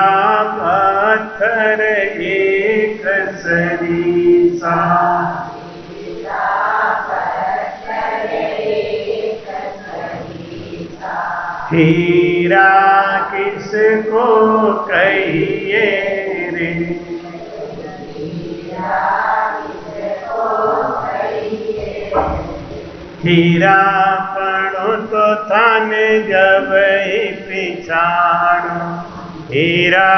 पत्थर एक सरीसा, हीरा किसको कहिए रे, हीरा पणो तो थाने जब ही पिछाड़ो, हीरा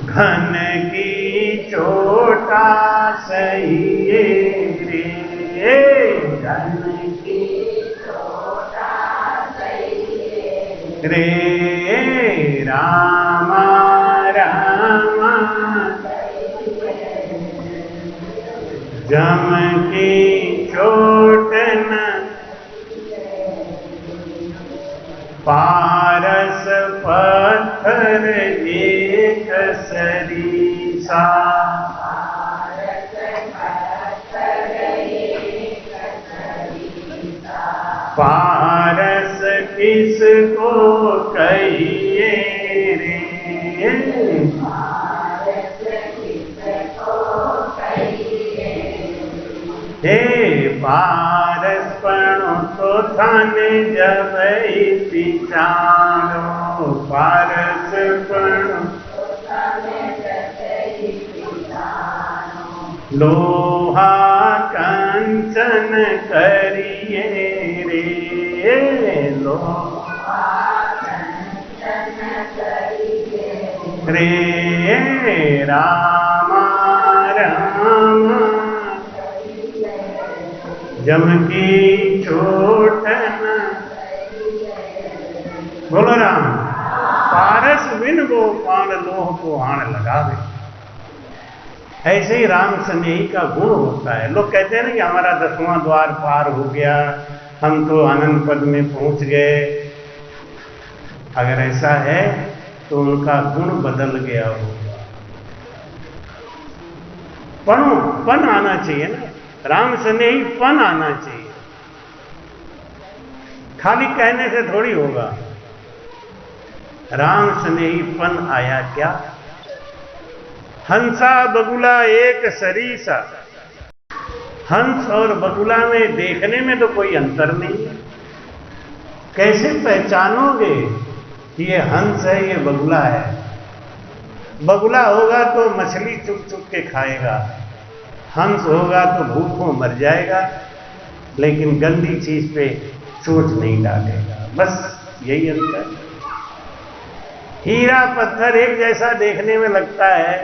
घन की चोटा सहिए रे, घन की चोटा सहिए रे, रामा रामा जम की चोट न पारस पत्थर एक सरीसा। पारस किसको कहिए रे, हे पारस पणो तो थाने जब पिछाड़ो, पारस पणो लोहा कंचन करिए रे, लोहा रे रामा रामा जम की चोट न। बोलो राम। पारस बिन वो पान लोह को आण लगावे। ऐसे ही राम स्नेही का गुण होता है। लोग कहते हैं ना कि हमारा 10वां द्वार पार हो गया, हम तो आनंद पद में पहुंच गए। अगर ऐसा है तो उनका गुण बदल गया होगा। पन आना चाहिए ना, राम स्नेही पन आना चाहिए। खाली कहने से थोड़ी होगा। राम स्नेही पन आया क्या? हंसा बगुला एक सरीसा। हंस और बगुला में देखने में तो कोई अंतर नहीं है। कैसे पहचानोगे कि ये हंस है ये बगुला है? बगुला होगा तो मछली चुप चुप के खाएगा, हंस होगा तो भूखों मर जाएगा, लेकिन गंदी चीज पे चोट नहीं डालेगा। बस यही अंतर। हीरा पत्थर एक जैसा देखने में लगता है,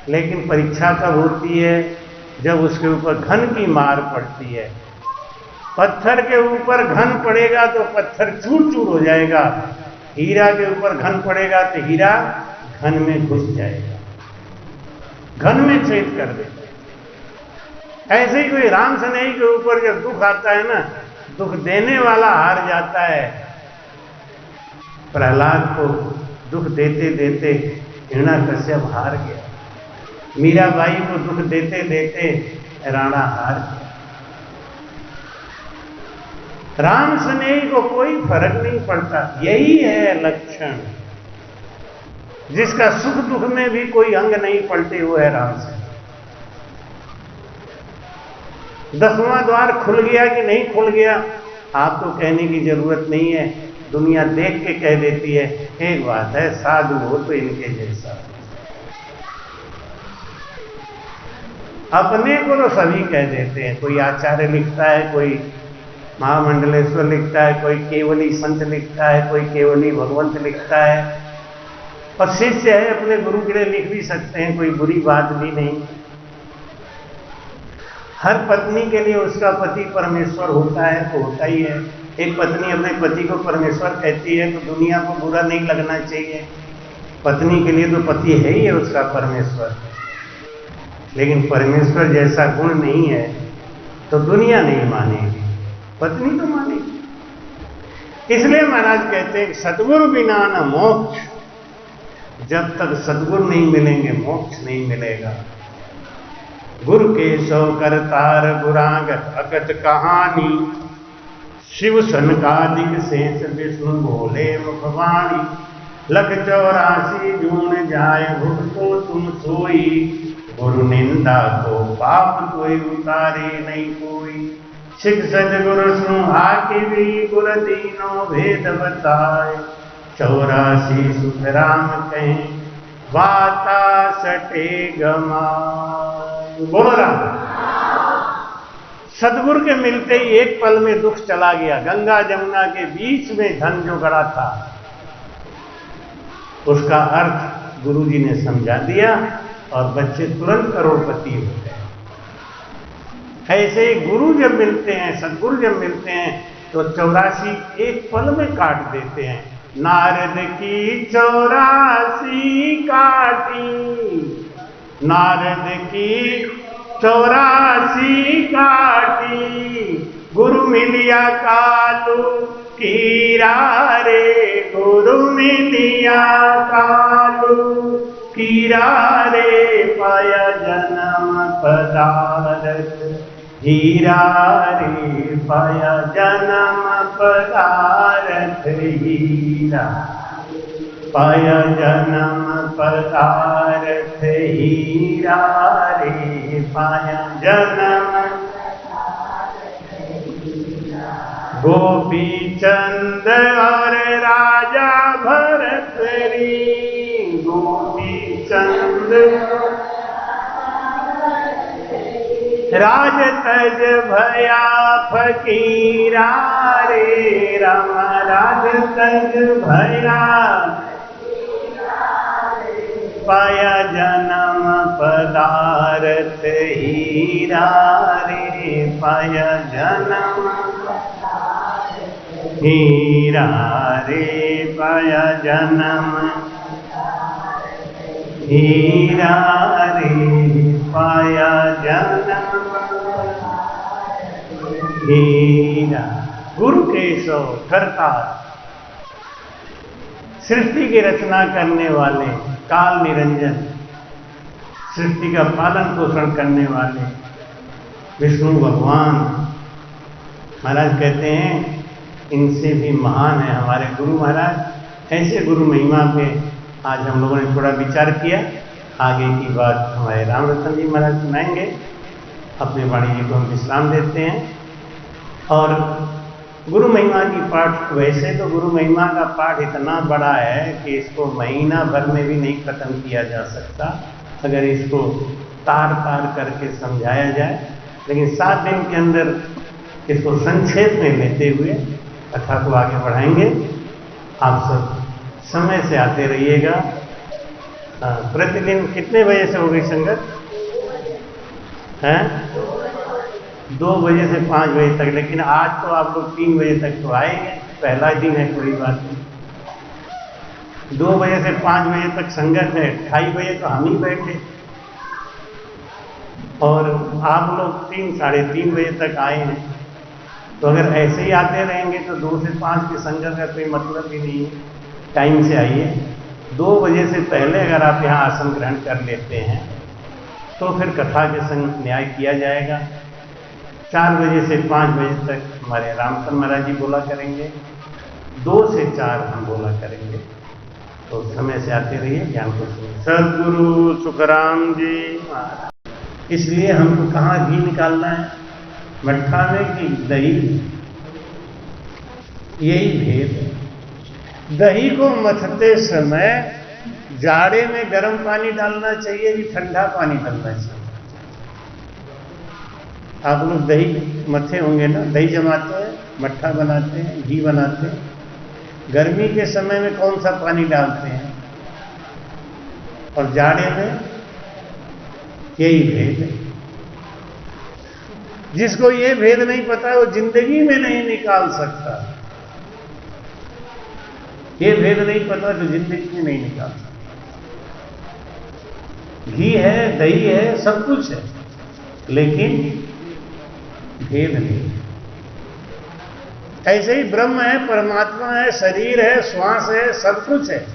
लेकिन परीक्षा कब होती है? जब उसके ऊपर घन की मार पड़ती है। पत्थर के ऊपर घन पड़ेगा तो पत्थर चूर चूर हो जाएगा, हीरा के ऊपर घन पड़ेगा तो हीरा घन में घुस जाएगा, घन में छेद कर देगा। ऐसे ही कोई राम स्नेही के ऊपर जब दुख आता है ना, दुख देने वाला हार जाता है। प्रहलाद को दुख देते देते हिरण्याकश्यप हार गया, मीराबाई को दुख देते देते राणा हार गया। राम स्नेही को कोई फर्क नहीं पड़ता। यही है लक्षण, जिसका सुख दुख में भी कोई अंग नहीं पलटे हुए है राम स्नेही। 10वां द्वार खुल गया कि नहीं खुल गया, आपको कहने की जरूरत नहीं है। दुनिया देख के कह देती है। एक बात है, साधु हो तो इनके जैसा। अपने को तो सभी कह देते हैं। कोई आचार्य लिखता है, कोई महामंडलेश्वर लिखता है, कोई केवली संत लिखता है, कोई केवली भगवंत लिखता है। और शिष्य है अपने गुरु के लिए लिख भी सकते हैं, कोई बुरी बात भी नहीं। हर पत्नी के लिए उसका पति परमेश्वर होता है तो होता ही है। एक पत्नी अपने पति को परमेश्वर कहती है तो दुनिया को बुरा नहीं लगना चाहिए। पत्नी के लिए तो पति है ही है उसका परमेश्वर। लेकिन परमेश्वर जैसा गुण नहीं है तो दुनिया नहीं मानेगी, पत्नी तो मानेगी। इसलिए महाराज कहते हैं सतगुरु बिना न मोक्ष। जब तक सतगुरु नहीं मिलेंगे मोक्ष नहीं मिलेगा। गुरु के सौ करतार गुरांगत अगत कहानी, शिव सनकादिक शेष विष्णु भोले मुखवाणी। लख 84 जून जाय भुगतो तुम सोई, गुरु निंदा को पाप कोई उतारे नहीं कोई। सिख सदगुरु सुहाके भी गुर दीनो भेद बताए, 84 सुख राम कहें वाता सटे गमाए। बोलो राम। सदगुरु के मिलते ही एक पल में दुख चला गया। गंगा जमुना के बीच में धन जो गड़ा था उसका अर्थ गुरुजी ने समझा दिया और बच्चे तुरंत करोड़पति हो गए। ऐसे ही गुरु जब मिलते हैं, सदगुरु जब मिलते हैं तो 84 एक पल में काट देते हैं। नारद की 84 काटी, नारद की 84 काटी, गुरु मिलिया कालू कीरा रे, गुरु मिलिया कालू हीरा रे पाया जन्म पदारथ, हीरा रे पाया जन्म पदारथ, हीरा पाया जन्म पदारथ, हीरा रे पाया जन्म। गोपी चंद और राजा भरत री, गोपी चंद राज तज भया फकीरा रे, राम राज तज भया पाया जन्म पदारथ, हीरा रे पाया जन्म, हीरा रे पाया जन्म, हीरा रे पाया जन्म, हीरा। गुरु केशव करतार, सृष्टि की रचना करने वाले, काल निरंजन, सृष्टि का पालन पोषण करने वाले विष्णु भगवान महाराज कहते हैं इनसे भी महान है हमारे गुरु महाराज। ऐसे गुरु महिमा पे आज हम लोगों ने थोड़ा विचार किया। आगे की बात हमारे राम रतन जी महाराज सुनाएंगे। अपने वाणी जी को हम विश्राम देते हैं। और गुरु महिमा की पाठ, वैसे तो गुरु महिमा का पाठ इतना बड़ा है कि इसको महीना भर में भी नहीं खत्म किया जा सकता अगर इसको तार तार करके समझाया जाए। लेकिन 7 दिन के अंदर इसको संक्षेप में लेते हुए कथा को आगे बढ़ाएंगे। आप सब समय से आते रहिएगा। प्रतिदिन कितने बजे से होगी संगत? हैं 2 बजे से 5 बजे तक। लेकिन आज तो आप लोग 3 बजे तक तो आएंगे, पहला दिन है, कोई बात नहीं। 2 बजे से 5 बजे तक संगत है, 2:30 बजे तो हम ही बैठे और आप लोग 3, साढ़े 3 बजे तक आए हैं। तो अगर ऐसे ही आते रहेंगे तो 2 से 5 की संगत का कोई मतलब ही नहीं है। टाइम से आइए। 2 बजे से पहले अगर आप यहाँ आसन ग्रहण कर लेते हैं तो फिर कथा के संग न्याय किया जाएगा। 4 बजे से 5 बजे तक हमारे रामचंद्र महाराज जी बोला करेंगे, 2 से 4 हम बोला करेंगे। तो समय से आते रहिए, ज्ञान को सुनिए। सदगुरु सुखराम जी महाराज। इसलिए हमको कहाँ घी निकालना है, मट्ठा में कि दही? यही भेद है। दही को मथते समय जाड़े में गर्म पानी डालना चाहिए कि ठंडा पानी डालना चाहिए? आप लोग दही मथे होंगे ना, दही जमाते हैं, मट्ठा बनाते हैं, घी बनाते हैं। गर्मी के समय में कौन सा पानी डालते हैं और जाड़े में? यही भेद है। जिसको ये भेद नहीं पता वो जिंदगी में नहीं निकाल सकता। ये भेद नहीं पता तो जिंदगी में नहीं निकाल सकता। घी है, दही है, सब कुछ है, लेकिन भेद नहीं। ऐसे ही ब्रह्म है, परमात्मा है, शरीर है, श्वास है, सब कुछ है,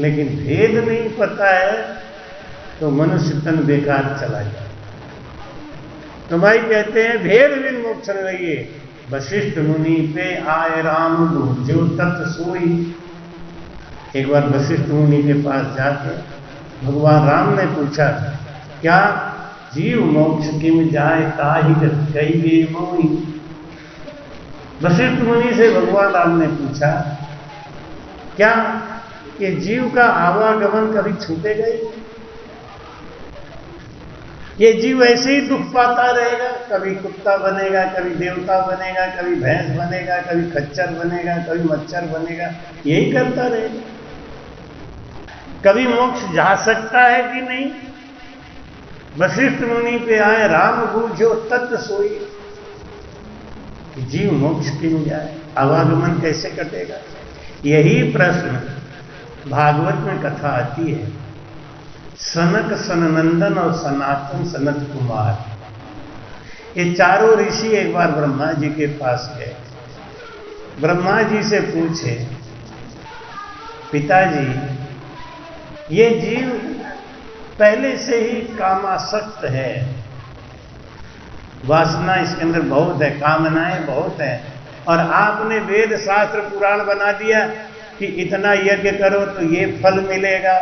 लेकिन भेद नहीं पता है तो मनुष्य तन बेकार चला जाए। तो भाई कहते हैं भेद बिन मोक्ष न लगे, वशिष्ठ मुनि पे आए राम जो तत्व सोई। एक बार वशिष्ठ मुनि के पास जाकर भगवान राम ने पूछा, क्या जीव मोक्ष किम जाए ताहि कही मोई। वशिष्ठ मुनि से भगवान राम ने पूछा, क्या ये जीव का आवागमन कभी छूटेगा? ये जीव ऐसे ही दुख पाता रहेगा, कभी कुत्ता बनेगा, कभी देवता बनेगा, कभी भैंस बनेगा, कभी खच्चर बनेगा, कभी मच्छर बनेगा, यही करता रहेगा। कभी मोक्ष जा सकता है कि नहीं? वशिष्ठ मुनि पे आए राम बूझो तत्व सोई। जीव मोक्ष क्यों जाए, आवागमन कैसे कटेगा? यही प्रश्न भागवत में कथा आती है। सनक सननंदन और सनातन सनत कुमार, ये चारों ऋषि एक बार ब्रह्मा जी के पास गए। ब्रह्मा जी से पूछे, पिताजी ये जीव पहले से ही कामासक्त है, वासना इसके अंदर बहुत है, कामनाएं बहुत है। और आपने वेद शास्त्र पुराण बना दिया कि इतना यज्ञ करो तो ये फल मिलेगा,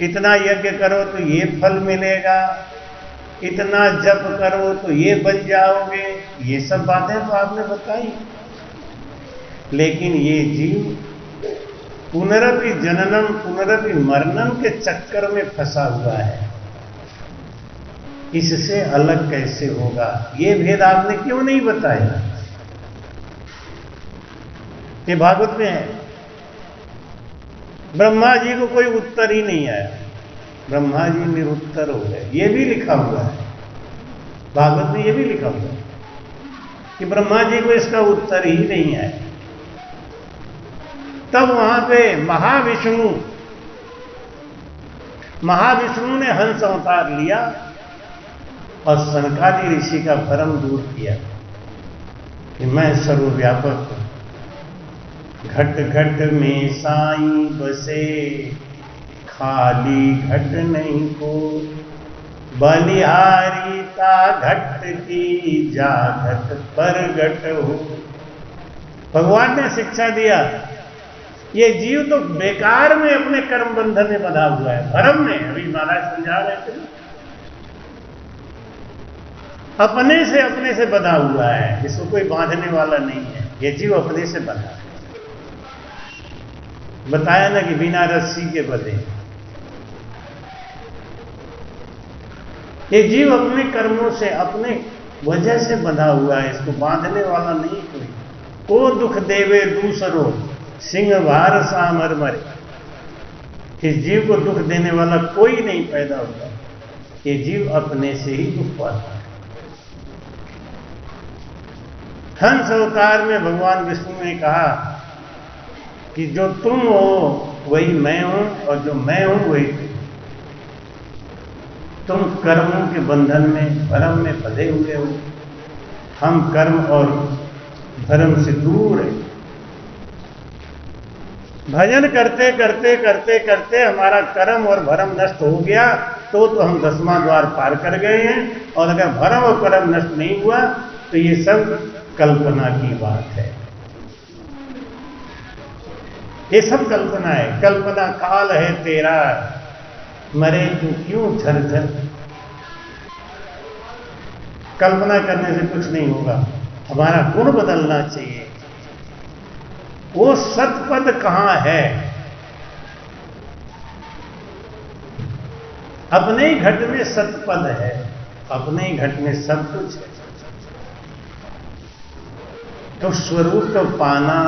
इतना यज्ञ करो तो ये फल मिलेगा, इतना जप करो तो ये बन जाओगे। ये सब बातें तो आपने बताई, लेकिन ये जीव पुनरपि जननम पुनरपि मरणम के चक्कर में फंसा हुआ है। इससे अलग कैसे होगा? ये भेद आपने क्यों नहीं बताया? ये भागवत में है। ब्रह्मा जी को कोई उत्तर ही नहीं आया, ब्रह्मा जी निरुत्तर हो गए। ये भी लिखा हुआ है भागवत में, ये भी लिखा हुआ है कि ब्रह्मा जी को इसका उत्तर ही नहीं आया। तब वहां पे महाविष्णु ने हंस अवतार लिया और सनकादि ऋषि का भ्रम दूर किया कि मैं सर्वव्यापक हूं। घट घट में साईं बसे, खाली घट नहीं को, बलिहारी का घट की जागत परगट हो। भगवान ने शिक्षा दिया, ये जीव तो बेकार में अपने कर्म बंधन में बंधा हुआ है, भ्रम में। अभी महाराज समझा रहे थे, अपने से बंधा हुआ है, इसको कोई बांधने वाला नहीं है। ये जीव अपने से बंधा है। बताया ना कि बिना रस्सी के बंधे। ये जीव अपने कर्मों से, अपने वजह से बंधा हुआ है, इसको बांधने वाला नहीं कोई। को दुख देवे दूसरो, सिंह भार सामर मरे। इस जीव को दुख देने वाला कोई नहीं पैदा होता, ये जीव अपने से ही दुख पाता है। हंस अवतार में भगवान विष्णु ने कहा कि जो तुम हो वही मैं हूं, और जो मैं हूं वही तुम कर्मों के बंधन में, भ्रम में बंधे हुए हो। हम कर्म और धर्म से दूर हैं। भजन करते करते करते करते हमारा कर्म और भ्रम नष्ट हो गया तो हम 10वां द्वार पार कर गए हैं। और अगर भ्रम और कर्म नष्ट नहीं हुआ तो ये सब कल्पना की बात है। ये सब कल्पना है। कल्पना काल है तेरा, मरे तू क्यों झरझर। कल्पना करने से कुछ नहीं होगा, हमारा गुण बदलना चाहिए। वो सतपद कहां है? अपने ही घट में सतपद है, अपने ही घट में सब कुछ है। तो स्वरूप को पाना,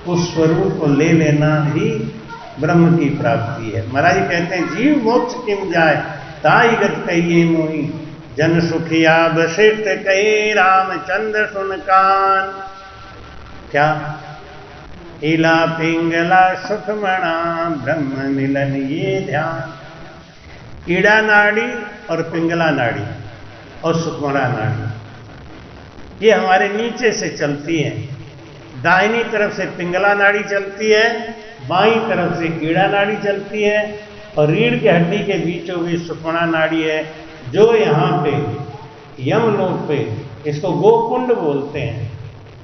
उस स्वरूप को ले लेना ही ब्रह्म की प्राप्ति है। महाराज कहते हैं, जीव मोक्ष किम जाए ताई गत कहिए मोही, जन सुखिया वशिष्ठ कहे रामचंद्र सुन कान। क्या? इला पिंगला सुखमणा ब्रह्म मिलन ये ध्यान। ईड़ा नाड़ी और पिंगला नाड़ी और सुखमणा नाड़ी ये हमारे नीचे से चलती हैं। दाहिनी तरफ से पिंगला नाड़ी चलती है, बाईं तरफ से कीड़ा नाड़ी चलती है, और रीढ़ की हड्डी के बीचों बीच सुखमणा नाड़ी है, जो यहाँ पे यमलोक पे इसको गोकुंड बोलते हैं।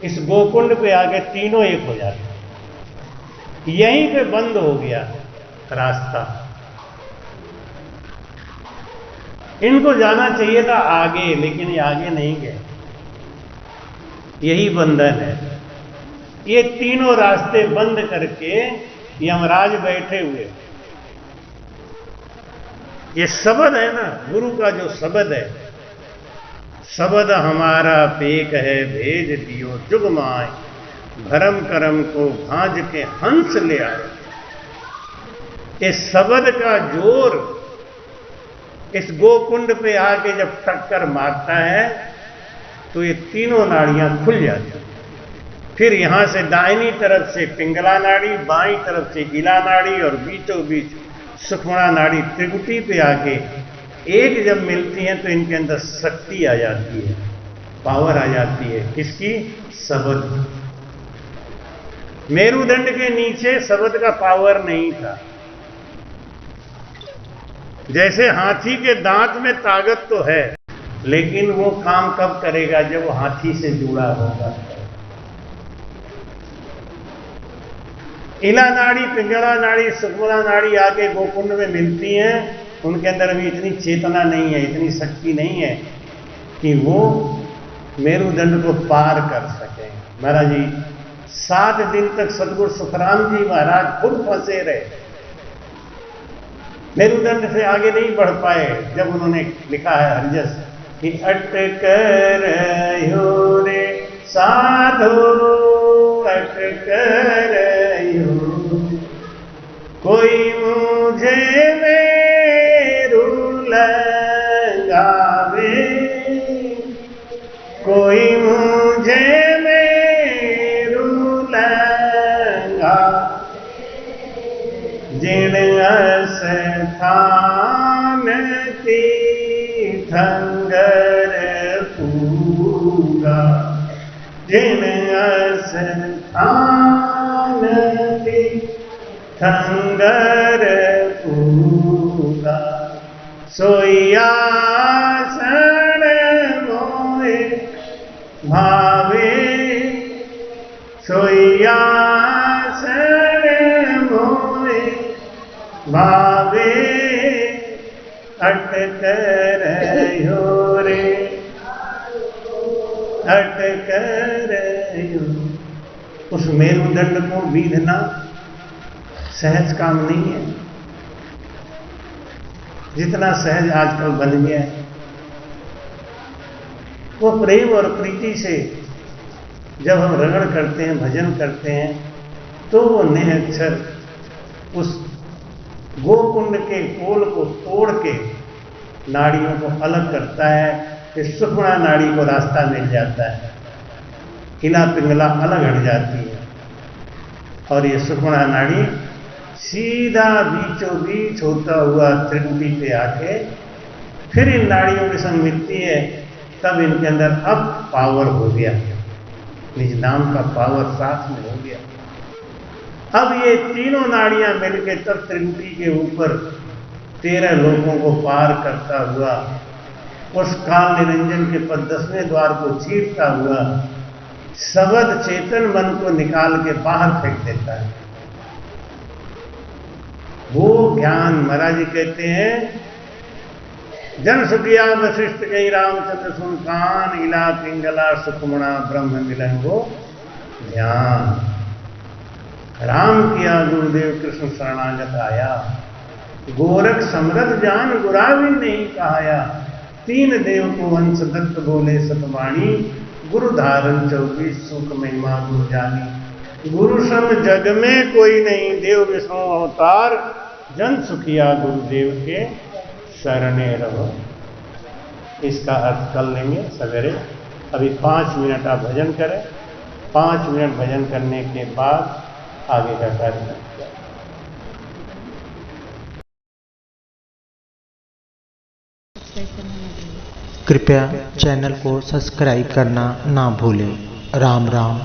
इस गोकुंड पे आगे तीनों एक हो जाते हैं। यहीं पे बंद हो गया रास्ता। इनको जाना चाहिए था आगे, लेकिन ये आगे नहीं गए। यही बंधन है। ये तीनों रास्ते बंद करके यमराज बैठे हुए। ये शब्द है ना, गुरु का जो शब्द है, शब्द हमारा पेक है भेज दियो जुग माय, भरम करम को भांज के हंस ले आए। इस शब्द का जोर इस गोकुंड पे आके जब टक्कर मारता है तो ये तीनों नाड़ियां खुल जाती हैं। फिर यहां से दाहिनी तरफ से पिंगला नाड़ी, बाईं तरफ से ईला नाड़ी और बीचों बीच सुखमणा नाड़ी त्रिकुटी पे आके एक जब मिलती हैं तो इनके अंदर शक्ति आ जाती है, पावर आ जाती है। किसकी? शब्द। मेरुदंड के नीचे शब्द का पावर नहीं था, जैसे हाथी के दांत में ताकत तो है, लेकिन वो काम कब करेगा जब वो हाथी से जुड़ा होगा। इला नाड़ी, पिंगला नाड़ी, सुषुम्ना नाड़ी आके गोकुंड में मिलती हैं, उनके अंदर अभी इतनी चेतना नहीं है, इतनी शक्ति नहीं है कि वो मेरुदंड को पार कर सके। महाराज जी 7 दिन तक सदगुरु सुखराम जी महाराज खुद फंसे रहे, मेरुदंड से आगे नहीं बढ़ पाए। जब उन्होंने लिखा है हरिजस कि अटक रहो रे साधो, अटक रहो, कोई मुझे मेरू लगावे, कोई मुझे मेरू लगा, जिन स्थान तीर्थंकर पूरा, जिन स्थान तीर्थंकर पूरा, सोयासन मोए भावे, सोयासन मोए भावे, अटक रहो रे, अटक रहो। उस मेरुदंड को बीधना सहज काम नहीं है, जितना सहज आजकल बन गया है। वो प्रेम और प्रीति से जब हम रगड़ करते हैं, भजन करते हैं, तो वो निरक्षर उस गोकुंड के पोल को तोड़ के नाड़ियों को अलग करता है, कि सुषुम्ना नाड़ी को रास्ता मिल जाता है, इला पिंगला अलग हट जाती है, और ये सुषुम्ना नाड़ी सीधा बीचों बीच होता हुआ त्रिकुटी पे आके फिर इन नाड़ियों के संग मिलती है। तब इनके अंदर अब पावर हो गया, निज नाम का पावर साथ में हो गया। अब ये तीनों नाड़ियां मिलके तब त्रिकुटी के ऊपर 13 लोगों को पार करता हुआ उस काल निरंजन के 10वें द्वार को चीरता हुआ सबद चेतन मन को निकाल के बाहर फेंक देता है। वो ज्ञान महाराज जी कहते हैं, जन सुखिया वशिष्ठ कई रामचंद्र सुनसान, इला पिंगला सुषुम्ना ब्रह्म मिलंगो ध्यान। राम किया गुरुदेव कृष्ण शरणागत आया, गोरख समरथ जान गुराविन नहीं कहाया। 3 देव को वंश दत्त बोले सतवाणी, गुरु धारण 24 सुख महिमा गुरु जानी। गुरु सम जग में कोई नहीं, देव विष्णु अवतार, जन सुखिया गुरुदेव के शरणे रहो। इसका अर्थ कर लेंगे सवेरे। अभी 5 मिनट आप भजन करें, 5 मिनट भजन करने के बाद आगे का कार्यक्रम। कृपया चैनल को सब्सक्राइब करना ना भूलें। राम राम।